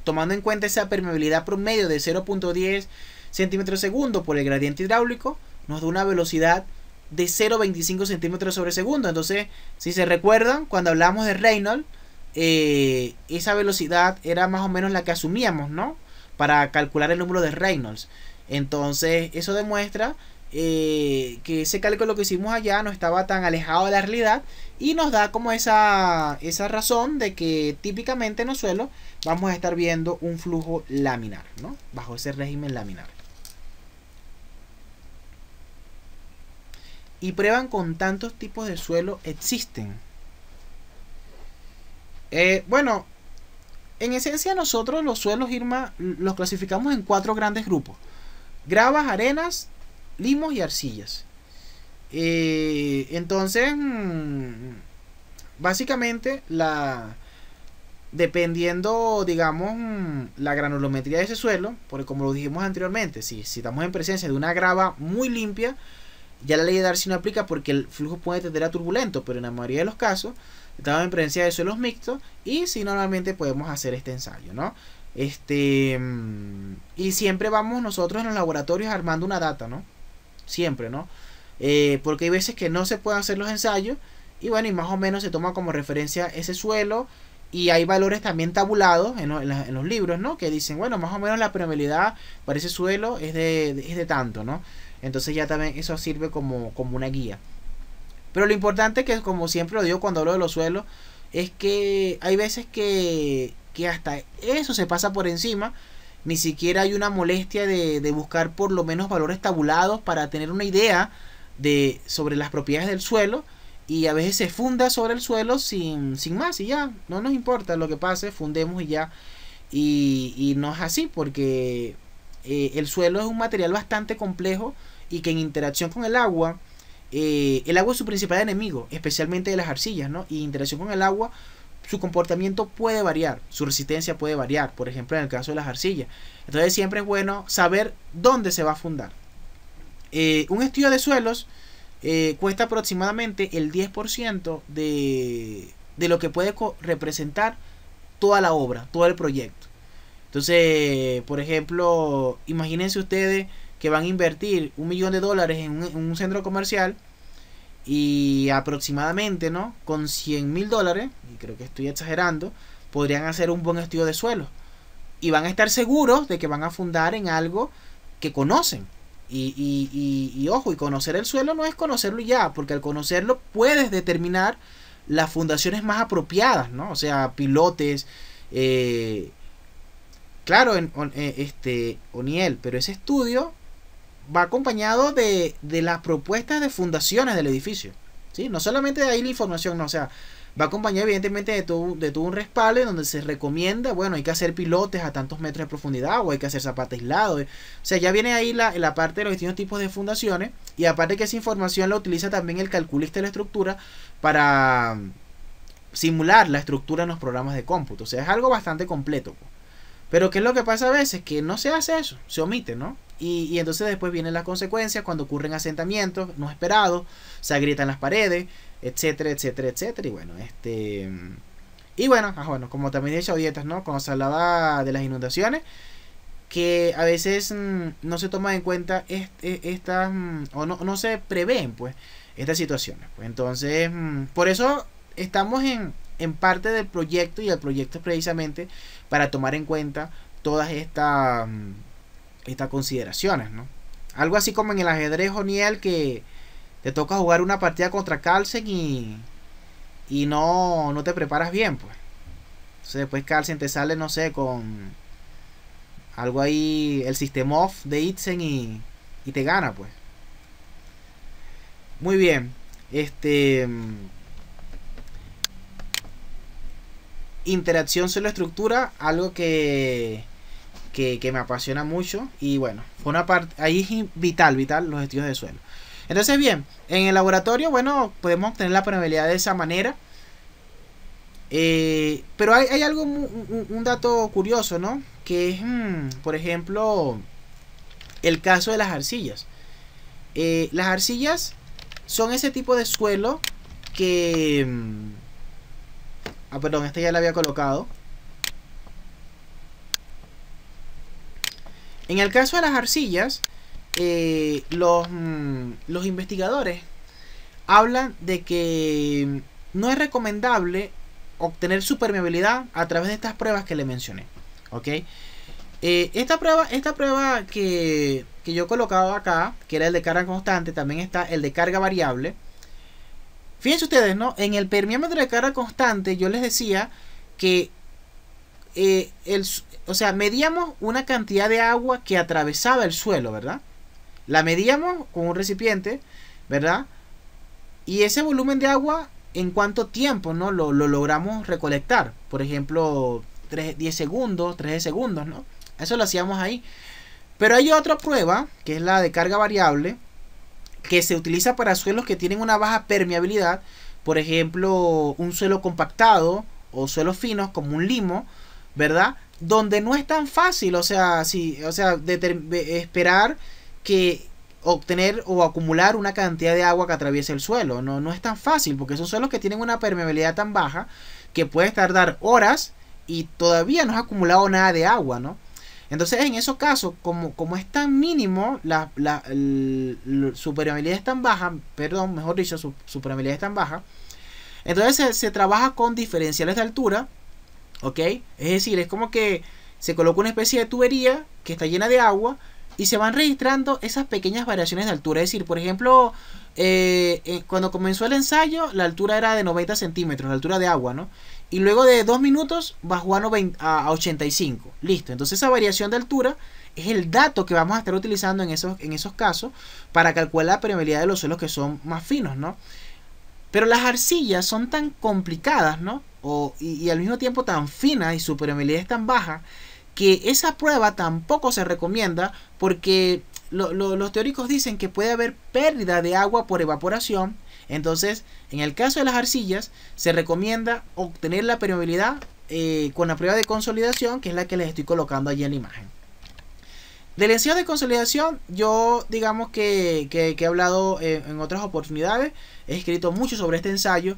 tomando en cuenta esa permeabilidad promedio de 0.10 centímetros segundo por el gradiente hidráulico, nos da una velocidad de 0.25 centímetros sobre segundo. Entonces, si se recuerdan, cuando hablamos de Reynolds, esa velocidad era más o menos la que asumíamos, ¿no?, para calcular el número de Reynolds. Entonces, eso demuestra que ese cálculo que hicimos allá no estaba tan alejado de la realidad y nos da como esa razón de que típicamente en los suelos vamos a estar viendo un flujo laminar, ¿no?, bajo ese régimen laminar. Y prueban con tantos tipos de suelo existen. Bueno, en esencia nosotros los suelos, Irma, los clasificamos en 4 grandes grupos: gravas, arenas, limos y arcillas. Entonces, básicamente, dependiendo, digamos, la granulometría de ese suelo, porque como lo dijimos anteriormente, si estamos en presencia de una grava muy limpia, ya la ley de Darcy no aplica porque el flujo puede tender a turbulento, pero en la mayoría de los casos estamos en presencia de suelos mixtos y si normalmente podemos hacer este ensayo, ¿no? Y siempre vamos nosotros en los laboratorios armando una data, ¿no? siempre, ¿no? Porque hay veces que no se pueden hacer los ensayos y bueno, y más o menos se toma como referencia ese suelo y hay valores también tabulados en los libros, ¿no? Que dicen, bueno, más o menos la permeabilidad para ese suelo es de tanto, ¿no? Entonces ya también eso sirve como una guía. Pero lo importante que, como siempre lo digo cuando hablo de los suelos, es que hay veces que hasta eso se pasa por encima. Ni siquiera hay una molestia de buscar por lo menos valores tabulados para tener una idea sobre las propiedades del suelo. Y a veces se funda sobre el suelo sin más y ya. No nos importa lo que pase, fundemos y ya. Y no es así porque el suelo es un material bastante complejo y que en interacción con el agua es su principal enemigo, especialmente de las arcillas, ¿no? Y interacción con el agua, su comportamiento puede variar, su resistencia puede variar, por ejemplo en el caso de las arcillas. Entonces siempre es bueno saber dónde se va a fundar. Un estudio de suelos cuesta aproximadamente el 10% de lo que puede representar toda la obra, todo el proyecto. Entonces, por ejemplo, imagínense ustedes que van a invertir $1.000.000 en un centro comercial y aproximadamente, ¿no?, con $100.000, y creo que estoy exagerando, podrían hacer un buen estudio de suelo y van a estar seguros de que van a fundar en algo que conocen. Y ojo, y conocer el suelo no es conocerlo ya, porque al conocerlo puedes determinar las fundaciones más apropiadas, ¿no? O sea, pilotes, claro, Oniel, pero ese estudio va acompañado de las propuestas de fundaciones del edificio, ¿sí? No solamente de ahí la información, no, o sea, va acompañado evidentemente de todo un respaldo donde se recomienda, bueno, hay que hacer pilotes a tantos metros de profundidad o hay que hacer zapata aislado. O sea, ya viene ahí la parte de los distintos tipos de fundaciones y aparte que esa información la utiliza también el calculista de la estructura para simular la estructura en los programas de cómputo. O sea, es algo bastante completo. Pero ¿qué es lo que pasa a veces? Que no se hace eso, se omite, ¿no? Y entonces después vienen las consecuencias cuando ocurren asentamientos no esperados, se agrietan las paredes, etcétera, etcétera, etcétera. Y bueno, como también he dicho dietas, ¿no? Cuando se hablaba de las inundaciones, que a veces no se toman en cuenta estas, o no se prevén, pues, estas situaciones. Pues entonces, por eso estamos en parte del proyecto y el proyecto es precisamente para tomar en cuenta todas estas consideraciones, ¿no? Algo así como en el ajedrez, Oniel, que te toca jugar una partida contra Carlsen y no te preparas bien, pues. Entonces después Carlsen te sale, no sé, con algo ahí, el System Off de Itzen y te gana, pues. Muy bien. Interacción sobre la estructura, algo que me apasiona mucho y bueno, fue una parte, ahí es vital los estudios de suelo. Entonces bien, en el laboratorio, bueno, podemos obtener la permeabilidad de esa manera, pero hay algo, un dato curioso, ¿no? Que es, por ejemplo, el caso de las arcillas. Las arcillas son ese tipo de suelo que perdón, esta ya la había colocado. En el caso de las arcillas, los investigadores hablan de que no es recomendable obtener su permeabilidad a través de estas pruebas que le mencioné. ¿Ok? Esta prueba que yo he colocado acá, que era el de carga constante, también está el de carga variable. Fíjense ustedes, ¿no? En el permeómetro de carga constante yo les decía que o sea, medíamos una cantidad de agua que atravesaba el suelo, ¿verdad? La medíamos con un recipiente, ¿verdad? Y ese volumen de agua, ¿en cuánto tiempo, no? Lo logramos recolectar. Por ejemplo, 10 segundos, 13 segundos, ¿no? Eso lo hacíamos ahí. Pero hay otra prueba, que es la de carga variable, que se utiliza para suelos que tienen una baja permeabilidad. Por ejemplo, un suelo compactado o suelos finos como un limo, ¿verdad? Donde no es tan fácil, esperar que obtener o acumular una cantidad de agua que atraviese el suelo. No es tan fácil porque son suelos que tienen una permeabilidad tan baja que puedes tardar horas y todavía no has acumulado nada de agua, ¿no? Entonces en esos casos, como es tan mínimo, su permeabilidad es tan baja, perdón, mejor dicho, su permeabilidad es tan baja, entonces se trabaja con diferenciales de altura, ¿ok? Es decir, es como que se coloca una especie de tubería que está llena de agua y se van registrando esas pequeñas variaciones de altura. Es decir, por ejemplo, cuando comenzó el ensayo, la altura era de 90 centímetros, la altura de agua, ¿no? Y luego de 2 minutos bajó a 85. Listo. Entonces esa variación de altura es el dato que vamos a estar utilizando en esos casos para calcular la permeabilidad de los suelos que son más finos, ¿no? Pero las arcillas son tan complicadas, ¿no? Y al mismo tiempo tan finas y su permeabilidad es tan baja que esa prueba tampoco se recomienda porque los teóricos dicen que puede haber pérdida de agua por evaporación. Entonces, en el caso de las arcillas, se recomienda obtener la permeabilidad con la prueba de consolidación, que es la que les estoy colocando allí en la imagen. Del ensayo de consolidación, yo digamos que he hablado en otras oportunidades, he escrito mucho sobre este ensayo,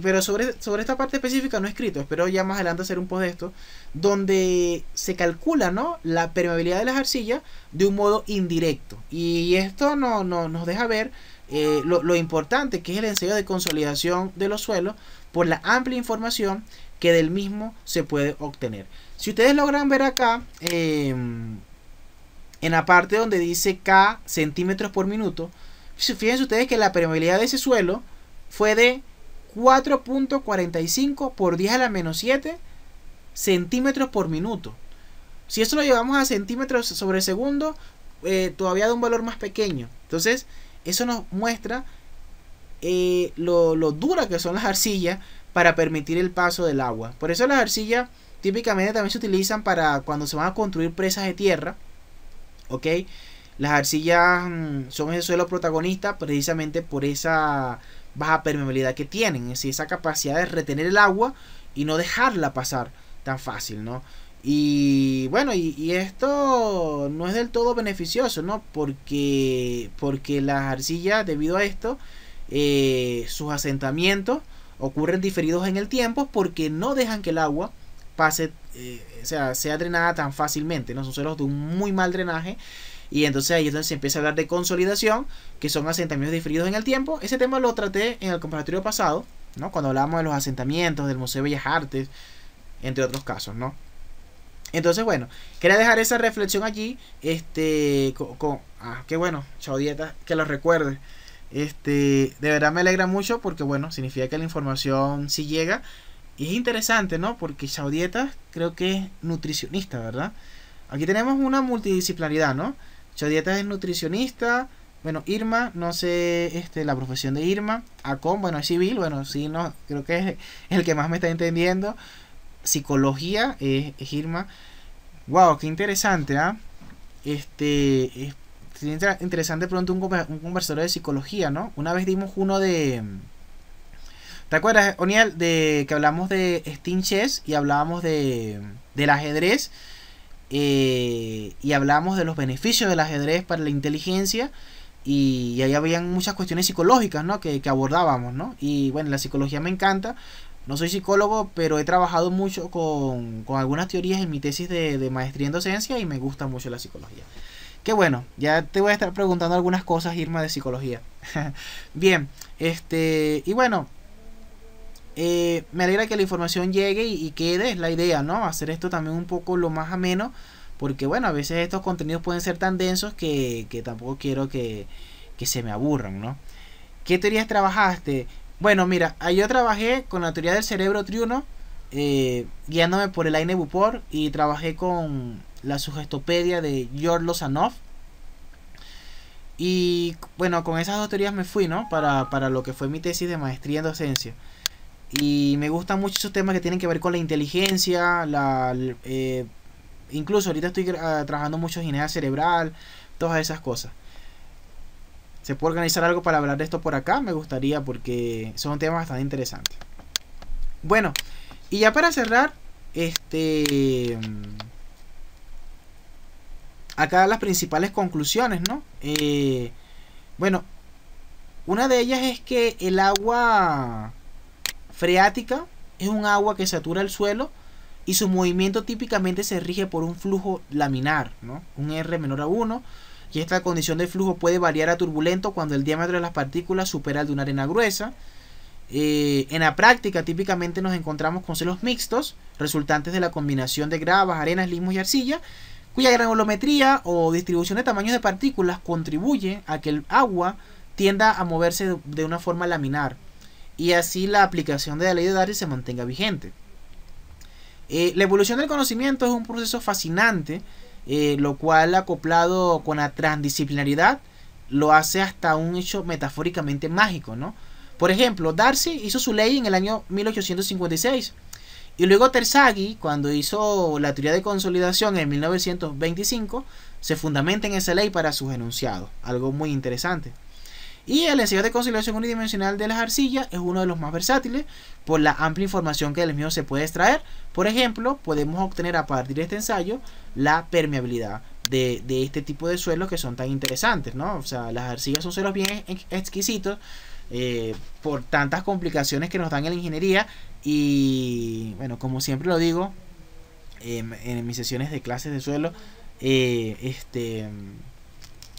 pero sobre esta parte específica no he escrito. Espero ya más adelante hacer un post de esto, donde se calcula, ¿no?, la permeabilidad de las arcillas de un modo indirecto. Y esto nos deja ver lo importante que es el ensayo de consolidación de los suelos por la amplia información que del mismo se puede obtener. Si ustedes logran ver acá, en la parte donde dice K centímetros por minuto, fíjense ustedes que la permeabilidad de ese suelo fue de 4.45 por 10 a la menos 7 centímetros por minuto. Si esto lo llevamos a centímetros sobre segundo, todavía da un valor más pequeño. Entonces, eso nos muestra lo dura que son las arcillas para permitir el paso del agua. Por eso las arcillas típicamente también se utilizan para cuando se van a construir presas de tierra. ¿Ok? Las arcillas son ese suelo protagonista precisamente por esa baja permeabilidad que tienen, es decir, esa capacidad de retener el agua y no dejarla pasar tan fácil, ¿no? Y bueno, y esto no es del todo beneficioso, ¿no? Porque las arcillas, debido a esto, sus asentamientos ocurren diferidos en el tiempo porque no dejan que el agua pase, sea drenada tan fácilmente, ¿no? Son suelos de un muy mal drenaje. Y entonces ahí es donde se empieza a hablar de consolidación, que son asentamientos diferidos en el tiempo. Ese tema lo traté en el conversatorio pasado, ¿no?, cuando hablábamos de los asentamientos del Museo de Bellas Artes, entre otros casos, ¿no? Entonces, bueno, quería dejar esa reflexión allí. Qué bueno, Chao Dieta, que lo recuerde. De verdad me alegra mucho porque, bueno, significa que la información sí llega. Y es interesante, ¿no? Porque Chao Dieta creo que es nutricionista, ¿verdad? Aquí tenemos una multidisciplinaridad, ¿no? Chao Dieta es nutricionista. Bueno, Irma, no sé la profesión de Irma. Acon, bueno, es civil. Bueno, sí, no, creo que es el que más me está entendiendo. Psicología es Irma. Wow, qué interesante, ¿ah? Sería interesante pronto un conversatorio de psicología, ¿no? Una vez dimos uno de... ¿Te acuerdas, Oniel, de que hablamos de Steam Chess y hablábamos del ajedrez? Y hablábamos de los beneficios del ajedrez para la inteligencia. Y ahí habían muchas cuestiones psicológicas, ¿no?, que abordábamos, ¿no? Y bueno, la psicología me encanta. No soy psicólogo, pero he trabajado mucho con algunas teorías en mi tesis de maestría en docencia y me gusta mucho la psicología. Qué bueno, ya te voy a estar preguntando algunas cosas, Irma, de psicología. Bien, y bueno, me alegra que la información llegue y quede, es la idea, ¿no? Hacer esto también un poco lo más ameno, porque bueno, a veces estos contenidos pueden ser tan densos que tampoco quiero que se me aburran, ¿no? ¿Qué teorías trabajaste? Bueno, mira, yo trabajé con la teoría del cerebro triuno, guiándome por el Aine Bupor, y trabajé con la sugestopedia de George Lozanov. Y bueno, con esas dos teorías me fui, ¿no?, para lo que fue mi tesis de maestría en docencia. Y me gustan mucho esos temas que tienen que ver con la inteligencia, incluso ahorita estoy trabajando mucho en ingeniería cerebral, todas esas cosas. ¿Se puede organizar algo para hablar de esto por acá? Me gustaría, porque son temas bastante interesantes. Bueno, y ya para cerrar, acá las principales conclusiones, ¿no? Bueno, una de ellas es que el agua freática es un agua que satura el suelo y su movimiento típicamente se rige por un flujo laminar, ¿no? Un R menor a 1, y esta condición de flujo puede variar a turbulento cuando el diámetro de las partículas supera el de una arena gruesa. En la práctica típicamente nos encontramos con suelos mixtos resultantes de la combinación de gravas, arenas, limos y arcilla, cuya granulometría o distribución de tamaños de partículas contribuye a que el agua tienda a moverse de una forma laminar, y así la aplicación de la ley de Darcy se mantenga vigente. La evolución del conocimiento es un proceso fascinante, lo cual, acoplado con la transdisciplinaridad, lo hace hasta un hecho metafóricamente mágico, ¿no? Por ejemplo, Darcy hizo su ley en el año 1856, y luego Terzaghi, cuando hizo la teoría de consolidación en 1925, se fundamenta en esa ley para sus enunciados, algo muy interesante. Y el ensayo de consolidación unidimensional de las arcillas es uno de los más versátiles por la amplia información que del mismo se puede extraer. Por ejemplo, podemos obtener a partir de este ensayo la permeabilidad de este tipo de suelos que son tan interesantes, ¿no? O sea, las arcillas son suelos bien exquisitos, por tantas complicaciones que nos dan en la ingeniería. Y bueno, como siempre lo digo en mis sesiones de clases de suelo,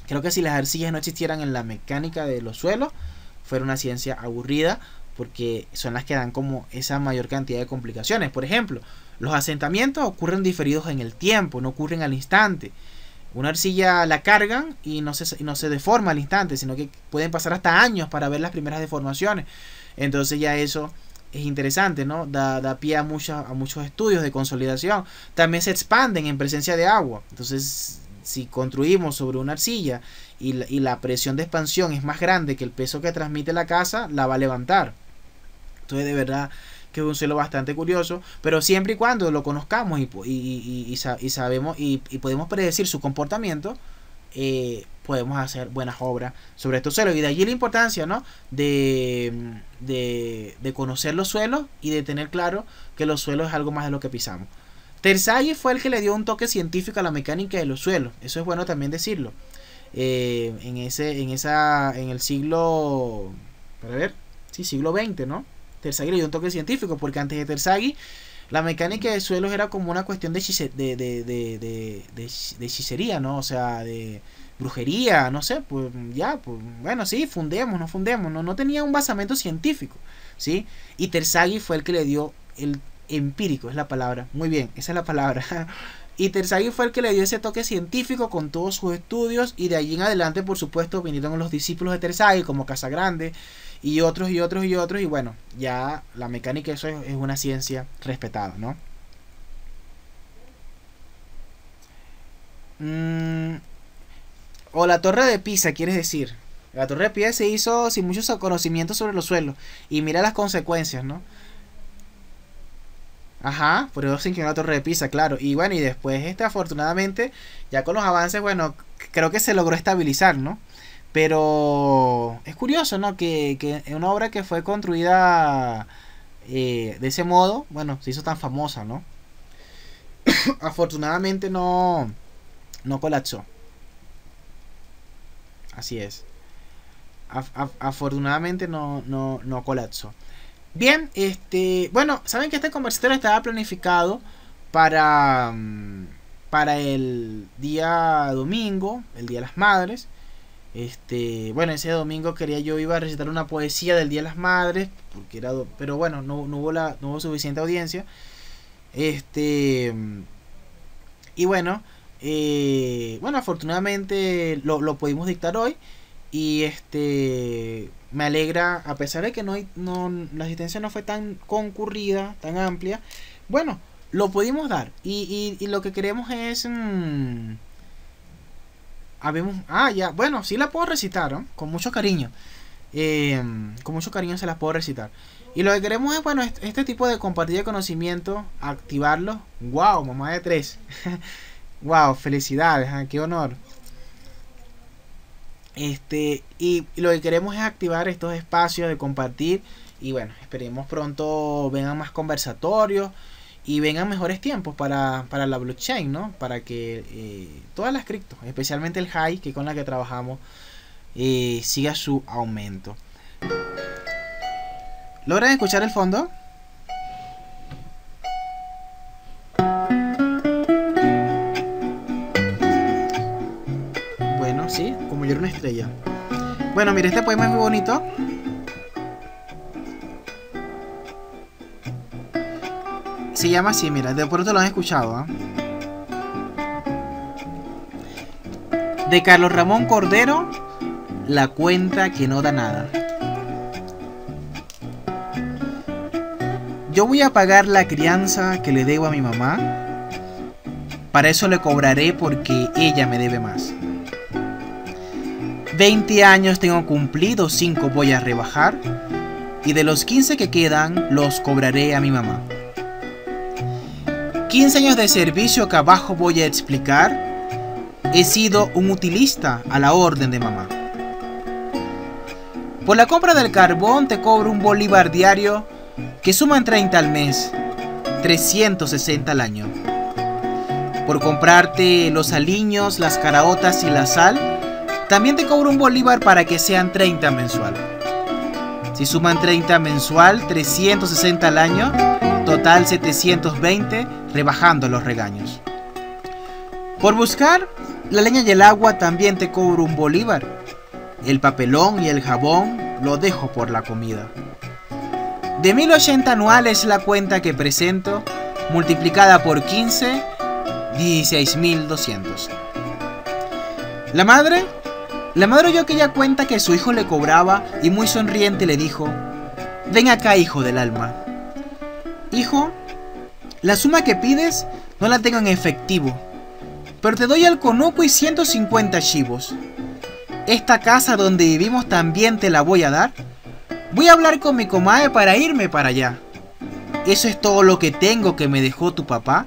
creo que si las arcillas no existieran en la mecánica de los suelos, fuera una ciencia aburrida, porque son las que dan como esa mayor cantidad de complicaciones. Por ejemplo, los asentamientos ocurren diferidos en el tiempo, no ocurren al instante. Una arcilla la cargan y no se deforma al instante, sino que pueden pasar hasta años para ver las primeras deformaciones. Entonces ya eso es interesante, ¿no? Da pie a muchos estudios de consolidación. También se expanden en presencia de agua. Entonces, si construimos sobre una arcilla y la presión de expansión es más grande que el peso que transmite la casa, la va a levantar. Entonces, de verdad que es un suelo bastante curioso, pero siempre y cuando lo conozcamos y sabemos y podemos predecir su comportamiento, podemos hacer buenas obras sobre estos suelos. Y de allí la importancia, ¿no? de conocer los suelos y de tener claro que los suelos es algo más de lo que pisamos. Terzaghi fue el que le dio un toque científico a la mecánica de los suelos. Eso es bueno también decirlo. En el siglo, para ver, sí, siglo XX, ¿no? Terzaghi le dio un toque científico, porque antes de Terzaghi la mecánica de suelos era como una cuestión de hechicería, ¿no? O sea, de brujería, no sé, pues ya, pues bueno, sí, fundemos, no tenía un basamento científico, ¿sí? Y Terzaghi fue el que le dio el empírico, es la palabra, muy bien, esa es la palabra. Y Terzaghi fue el que le dio ese toque científico con todos sus estudios, y de allí en adelante, por supuesto, vinieron los discípulos de Terzaghi como Casagrande y otros, y bueno, ya la mecánica, eso es una ciencia respetada, ¿no? O la Torre de Pisa, quieres decir. La Torre de Pisa se hizo sin muchos conocimientos sobre los suelos, y mira las consecuencias, ¿no? Ajá, por eso se inclinó la Torre de Pisa, claro. Y bueno, y después afortunadamente, ya con los avances, bueno, creo que se logró estabilizar, ¿no? Pero es curioso, ¿no? Que una obra que fue construida de ese modo, bueno, se hizo tan famosa, ¿no? Afortunadamente no colapsó. Así es. Afortunadamente no colapsó. Bien, bueno, saben que este conversatorio estaba planificado para el día domingo, el Día de las Madres. Bueno, ese domingo iba a recitar una poesía del Día de las Madres, pero bueno, no hubo suficiente audiencia. Y bueno, afortunadamente lo pudimos dictar hoy. Y me alegra, a pesar de que la asistencia no fue tan concurrida, tan amplia, bueno, lo pudimos dar. Y lo que queremos es ya, bueno, sí la puedo recitar, ¿no? Con mucho cariño. Con mucho cariño se las puedo recitar. Y lo que queremos es, bueno, este tipo de compartir de conocimiento, activarlo. ¡Wow! Mamá de 3. ¡Wow! Felicidades, ¿eh? ¡Qué honor! Y lo que queremos es activar estos espacios de compartir. Y bueno, esperemos pronto vengan más conversatorios y vengan mejores tiempos para la blockchain, ¿no? Para que todas las criptos, especialmente el HIVE, que con la que trabajamos, siga su aumento. ¿Logran escuchar el fondo? como yo era una estrella. Bueno, mira, este poema es muy bonito. Se llama así, mira, de pronto lo han escuchado, ¿eh? De Carlos Ramón Cordero, La cuenta que no da nada. Yo voy a pagar la crianza que le debo a mi mamá. Para eso le cobraré porque ella me debe más. 20 años tengo cumplidos, 5 voy a rebajar. Y de los 15 que quedan, los cobraré a mi mamá. 15 años de servicio que abajo voy a explicar. He sido un utilista a la orden de mamá. Por la compra del carbón te cobro un bolívar diario que suman 30 al mes, 360 al año. Por comprarte los aliños, las caraotas y la sal, también te cobro un bolívar para que sean 30 mensual. Si suman 30 mensual, 360 al año, total 720, rebajando los regaños. Por buscar la leña y el agua también te cobro un bolívar. El papelón y el jabón lo dejo por la comida. De 1080 anuales la cuenta que presento, multiplicada por 15, 16.200. La madre oyó aquella cuenta que su hijo le cobraba y muy sonriente le dijo: ven acá, hijo del alma. Hijo, la suma que pides no la tengo en efectivo, pero te doy al conuco y 150 chivos. Esta casa donde vivimos también te la voy a dar. Voy a hablar con mi comadre para irme para allá. Eso es todo lo que tengo que me dejó tu papá,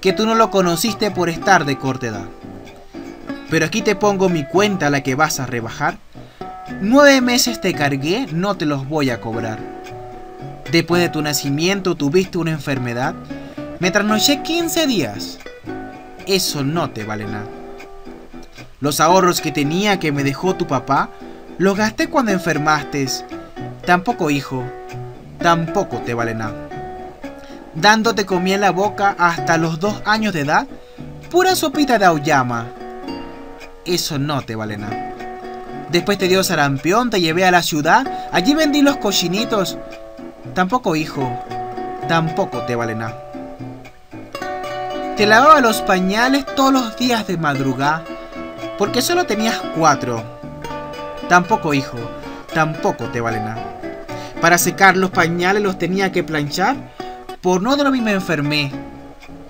que tú no lo conociste por estar de corta edad. Pero aquí te pongo mi cuenta, la que vas a rebajar. 9 meses te cargué, no te los voy a cobrar. Después de tu nacimiento tuviste una enfermedad. Me trasnoché 15 días. Eso no te vale nada. Los ahorros que tenía que me dejó tu papá, los gasté cuando enfermaste. Tampoco, hijo, tampoco te vale nada. Dándote comí en la boca hasta los 2 años de edad, pura sopita de auyama. Eso no te vale nada. Después te dio sarampión, te llevé a la ciudad, allí vendí los cochinitos. Tampoco, hijo, tampoco te vale nada. Te lavaba los pañales todos los días de madrugada, porque solo tenías 4. Tampoco, hijo, tampoco te vale nada. Para secar los pañales los tenía que planchar, por no dormir me enfermé.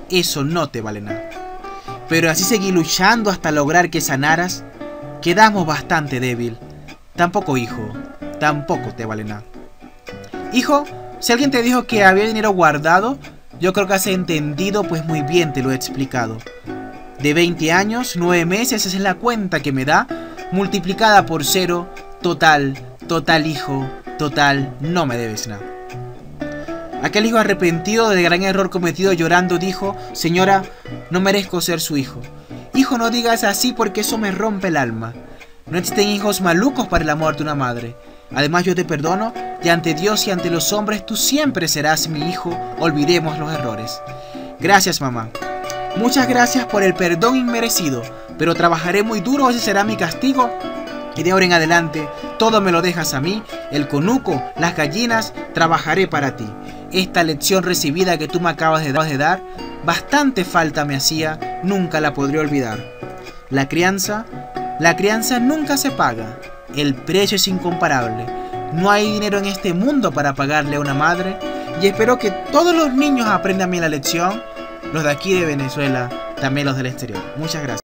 Eso no te vale nada. Pero así seguí luchando hasta lograr que sanaras. Quedamos bastante débil. Tampoco, hijo, tampoco te vale nada. Hijo, si alguien te dijo que había dinero guardado, yo creo que has entendido, pues muy bien te lo he explicado. De 20 años, 9 meses, esa es la cuenta que me da, multiplicada por 0, total, hijo, total, no me debes nada. Aquel hijo arrepentido del gran error cometido llorando dijo: señora, no merezco ser su hijo. Hijo, no digas así porque eso me rompe el alma. No existen hijos malucos para el amor de una madre. Además yo te perdono y ante Dios y ante los hombres tú siempre serás mi hijo, olvidemos los errores. Gracias, mamá. Muchas gracias por el perdón inmerecido, pero trabajaré muy duro, ese será mi castigo. Y de ahora en adelante, todo me lo dejas a mí, el conuco, las gallinas, trabajaré para ti. Esta lección recibida que tú me acabas de dar, bastante falta me hacía, nunca la podré olvidar. La crianza nunca se paga, el precio es incomparable. No hay dinero en este mundo para pagarle a una madre, y espero que todos los niños aprendan bien la lección, los de aquí de Venezuela, también los del exterior. Muchas gracias.